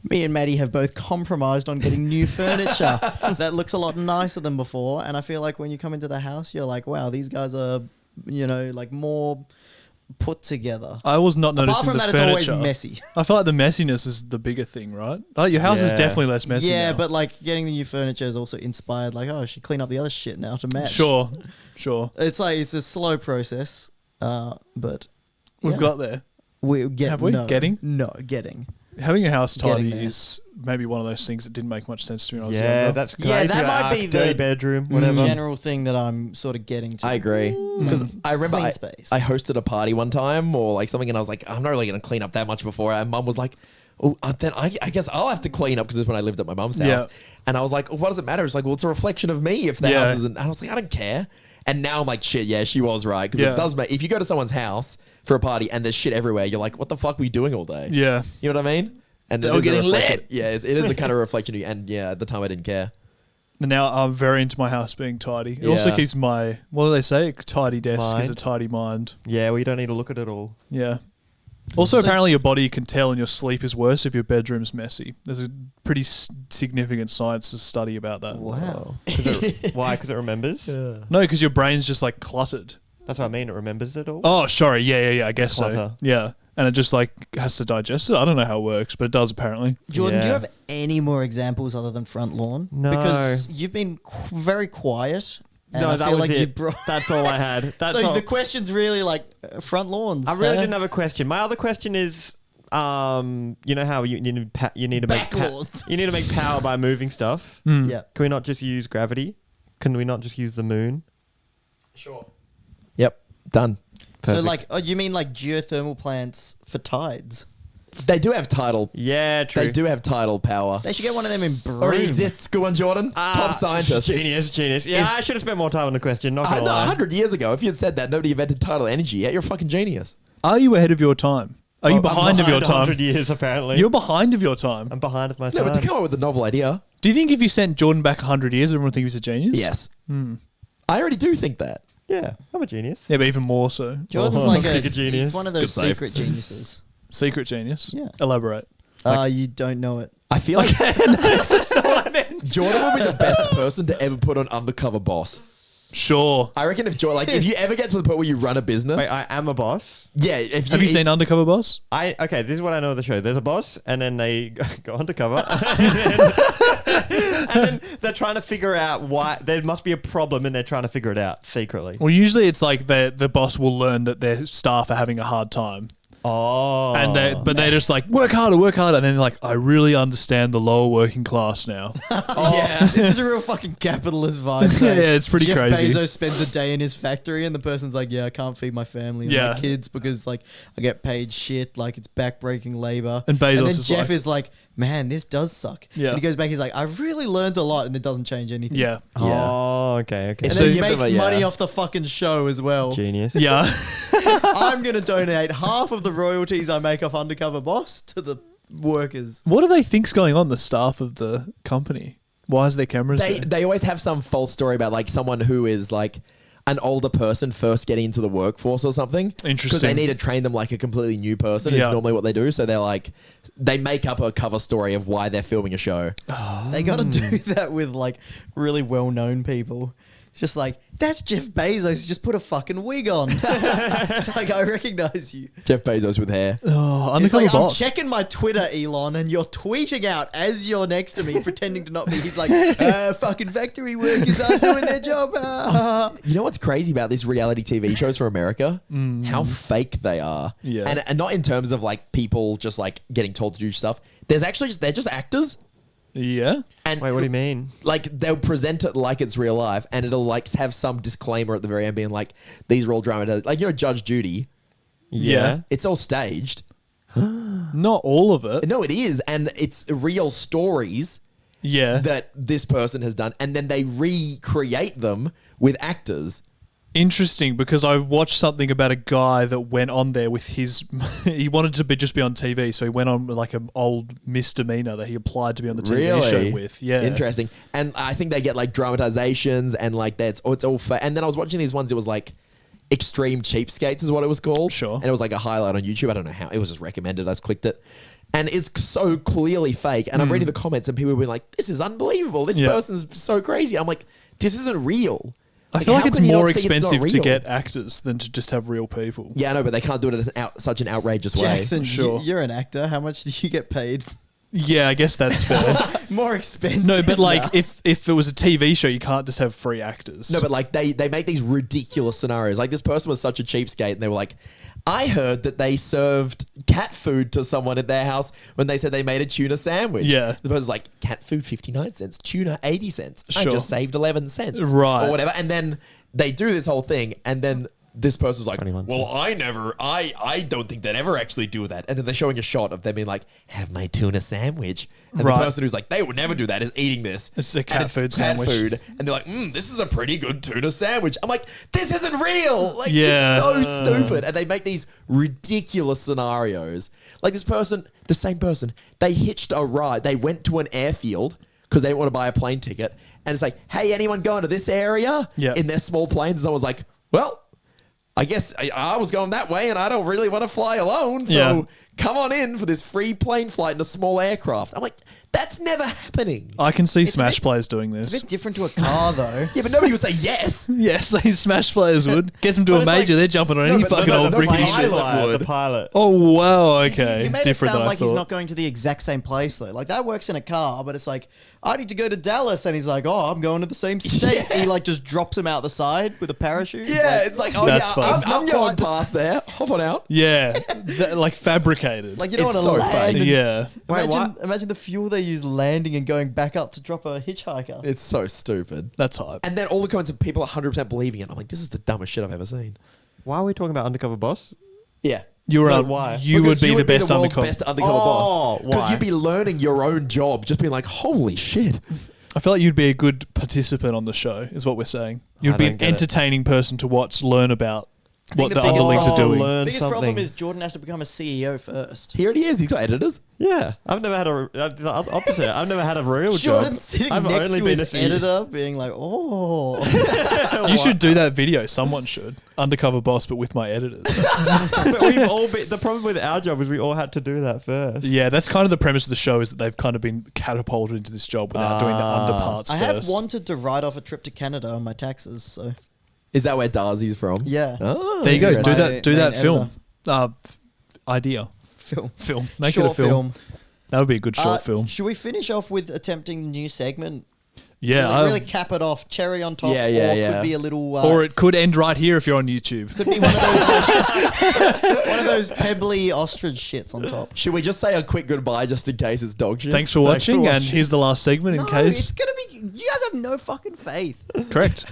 Me and Maddie have both compromised on getting new furniture that looks a lot nicer than before. And I feel like when you come into the house, you're like, wow, these guys are, like more put together. I was not noticing Apart from the that, furniture. it's always messy. I feel like the messiness is the bigger thing, right? Like your house is Yeah. definitely less messy. Yeah, now. but like getting the new furniture is also inspired. Like, oh, she clean up the other shit now to match. sure. It's like it's a slow process, but We've yeah. got there. we get Have we? no, Getting? no getting. Having a house Getting tidy there. is maybe one of those things that didn't make much sense to me when I was Yeah, younger. that's crazy. Yeah, that might be dirty the bedroom, whatever. general thing that I'm sort of getting to. I agree. Because I remember Clean space. I hosted a party one time or like something, and I was like, I'm not really going to clean up that much before. And mum was like, oh, then I guess I'll have to clean up because it's when I lived at my mum's house. Yeah. And I was like, what does it matter? It's like, well, it's a reflection of me if the Yeah. house isn't. And I was like, I don't care. And now I'm like, shit, yeah, she was right. Because Yeah. it does make, if you go to someone's house for a party and there's shit everywhere, you're like, what the fuck were you doing all day? Yeah. You know what I mean? And They it were is a getting reflection- lit. Yeah, it is a kind of reflection of you. And yeah, at the time I didn't care. And now I'm very into my house being tidy. It also Yeah. keeps my, what do they say? A tidy desk is a Mind. tidy mind. Yeah, well, you don't need to look at it all. Yeah. Also, So- apparently, your body can tell and your sleep is worse if your bedroom's messy. There's a pretty significant science study about that. Wow. Why? Because it remembers? No, because your brain's just like cluttered. That's what I mean. It remembers it all. Oh, sorry. Yeah. I guess so. Clutter. Yeah. And it just like has to digest it. I don't know how it works, but it does apparently. Jordan, do you Yeah. have any more examples other than front lawn? No. Because you've been very quiet. And No, I that feel was like you it. brought. That's all I had. That's So all. the question's really like front lawns. I really huh? didn't have a question. My other question is, you know how you need to make Back lawns. you need to make power by moving stuff. Yeah. Can we not just use gravity? Can we not just use the moon? Sure. Yep. Done. So Perfect. like, oh, you mean like geothermal plants for tides? They do have tidal. Yeah, true. They do have tidal power. They should get one of them in Broome. Already exists. Go on, Jordan. Top scientist. Genius. Yeah, I should have spent more time on the question. Not gonna No, lie. 100 years ago, if you had said that, nobody invented tidal energy. Yeah, you're a fucking genius. Are you ahead of your time? Are you behind of your time? 100 years, apparently. You're behind of your time. I'm behind of my No, time. but to come up with a novel idea. Do you think if you sent Jordan back 100 years, everyone would think he was a genius? Yes. I already do think that. Yeah, I'm a genius. Yeah, but even more so. Jordan's Oh, like big a genius. He's one of those Good save. secret geniuses. Secret genius? Yeah. Elaborate. You don't know it. I feel like Jordan would be the best person to ever put on Undercover Boss. Sure. I reckon if Jordan, like, if you ever get to the point where you run a business, Wait, I am a boss. yeah. If Have you seen Undercover Boss? Okay, this is what I know of the show. There's a boss, and then they go undercover, and then they're trying to figure out why there must be a problem, and they're trying to figure it out secretly. Well, usually it's like the boss will learn that their staff are having a hard time. Oh, And they're just like, work harder. And then they're like, I really understand the lower working class now. yeah. This is a real fucking capitalist vibe. So Yeah, it's pretty Jeff crazy. Bezos spends a day in his factory, and the person's like, "Yeah, I can't feed my family and Yeah. my kids because like I get paid shit. Like it's backbreaking labor." And Bezos then is Jeff like- is like, "Man, this does suck." Yeah. And he goes back. He's like, "I really learned a lot," and it doesn't change anything. Yeah. Oh, okay. And So then you he give them makes a- money yeah. off the fucking show as well. Genius. Yeah. I'm gonna donate half of the royalties I make off Undercover Boss to the workers. What do they think's going on, the staff of the company? Why is there cameras there? They always have some false story about like someone who is like an older person first getting into the workforce or something. Interesting. Because they need to train them like a completely new person is Yeah. normally what they do. So they're like, they make up a cover story of why they're filming a show. They got to do that with like really well-known people. It's just like, that's Jeff Bezos. Just put a fucking wig on. It's like, I recognize you. Jeff Bezos with hair. Oh, It's undercover like, I'm boss. checking my Twitter, Elon, and you're tweeting out as you're next to me, pretending to not be. He's like, fucking factory workers aren't doing their job. You know what's crazy about these reality TV shows for America? How fake they are. Yeah. And not in terms of like people just like getting told to do stuff. There's actually they're just actors. Yeah. And Wait, what do you mean? like they'll present it like it's real life, and it'll like have some disclaimer at the very end being like, these are all dramatized. Like, you know, Judge Judy, Yeah. it's all staged. Not all of it. No, it is, and it's real stories Yeah. that this person has done, and then they recreate them with actors. Interesting, because I watched something about a guy that went on there with his. He wanted to just be on TV, so he went on with like an old misdemeanor that he applied to be on the TV show with. Yeah, Interesting. And I think they get like dramatizations and like that's it's all and then I was watching these ones. It was like Extreme Cheapskates is what it was called. Sure. And it was like a highlight on YouTube. I don't know how. It was just recommended. I just clicked it. And it's so clearly fake. And I'm reading the comments and people have been like, this is unbelievable. This Yeah. person's so crazy. I'm like, this isn't real. I feel like how it's can you not more see it's not expensive to real? get actors than to just have real people. Yeah, I know, but they can't do it as such an outrageous way. Jackson, Sure. you're an actor. How much do you get paid? Yeah, I guess that's fair. More expensive. No, but like now. if it was a TV show, you can't just have free actors. No, but like they make these ridiculous scenarios. Like this person was such a cheapskate, and they were like, I heard that they served cat food to someone at their house when they said they made a tuna sandwich. Yeah. The person's like, cat food 59 cents, tuna 80 cents. I Sure. just saved 11 cents. Right. Or whatever. And then they do this whole thing, and then this person's like, 21 well, I don't think they'd ever actually do that. And then they're showing a shot of them being like, have my tuna sandwich. And Right. the person who's like, they would never do that is eating this. It's a And cat food sandwich. Food. And they're like, this is a pretty good tuna sandwich. I'm like, this isn't real. Like, Yeah. it's so stupid. And they make these ridiculous scenarios. Like this person, the same person, they hitched a ride. They went to an airfield because they didn't want to buy a plane ticket. And it's like, hey, anyone going to this area? Yeah. In their small planes. And someone's like, well, I guess I was going that way and I don't really want to fly alone. So Yeah. come on in for this free plane flight in a small aircraft. I'm like, that's never happening. I can see It's a Smash bit- players doing it's a this. bit different to a car, though. Yeah, but nobody would say yes. Yes, these Smash players would. Gets them to But a it's major, like- they're jumping on any but fucking old no, bricky my shit. pilot would. The pilot. Oh wow, okay. You made it Different sound than I like he's thought. not going to the exact same place though. Like that works in a car, but it's like I need to go to Dallas, and he's like, "Oh, I'm going to the same state." He like just drops him out the side with a parachute. Yeah, it's like, oh That's yeah, fun. I'm, It's not I'm going quite the past there. Hop on out. Yeah, like fabricated. like you don't It's want to so land. fake. and- yeah. Wait, Imagine, what? imagine the fuel they use landing and going back up to drop a hitchhiker. It's so stupid. That's hype. And then all the comments of people 100% believing it. I'm like, this is the dumbest shit I've ever seen. Why are we talking about Undercover Boss? Yeah. You were No, why? you would Because be the best world's undercover. best undercover Oh, boss. Because why? you'd be learning your own job, just being like, holy shit. I feel like you'd be a good participant on the show, is what we're saying. You'd I be don't an get it. entertaining person to watch, learn about what the the biggest underlings are problem- doing. Learn Biggest something. problem is Jordan has to become a CEO first. He already is. He's got editors. Yeah, I've never had the opposite. I've never had a real job. Jordan's sitting I've next only to been his a editor, being like, "Oh." You should do that video. Someone should. Undercover boss, but with my editors. But we've all been. The problem with our job is we all had to do that first. Yeah, that's kind of the premise of the show, is that they've kind of been catapulted into this job without doing the under parts I first. have wanted to write off a trip to Canada on my taxes, so Is that where Darcy's from? yeah. Oh, There you go. Do interesting. that. Do Main that film. editor. Idea. Film. Make Short it a film. That would be a good short film. Should we finish off with attempting the new segment? Yeah. Really cap it off. Cherry on top. Yeah, or could be a little. or it could end right here if you're on YouTube. could be one of those one of those pebbly ostrich shits on top. Should we just say a quick goodbye just in case it's dog shit? Thanks for watching, and here's the last segment in No, case. it's gonna be. You guys have no fucking faith. Correct.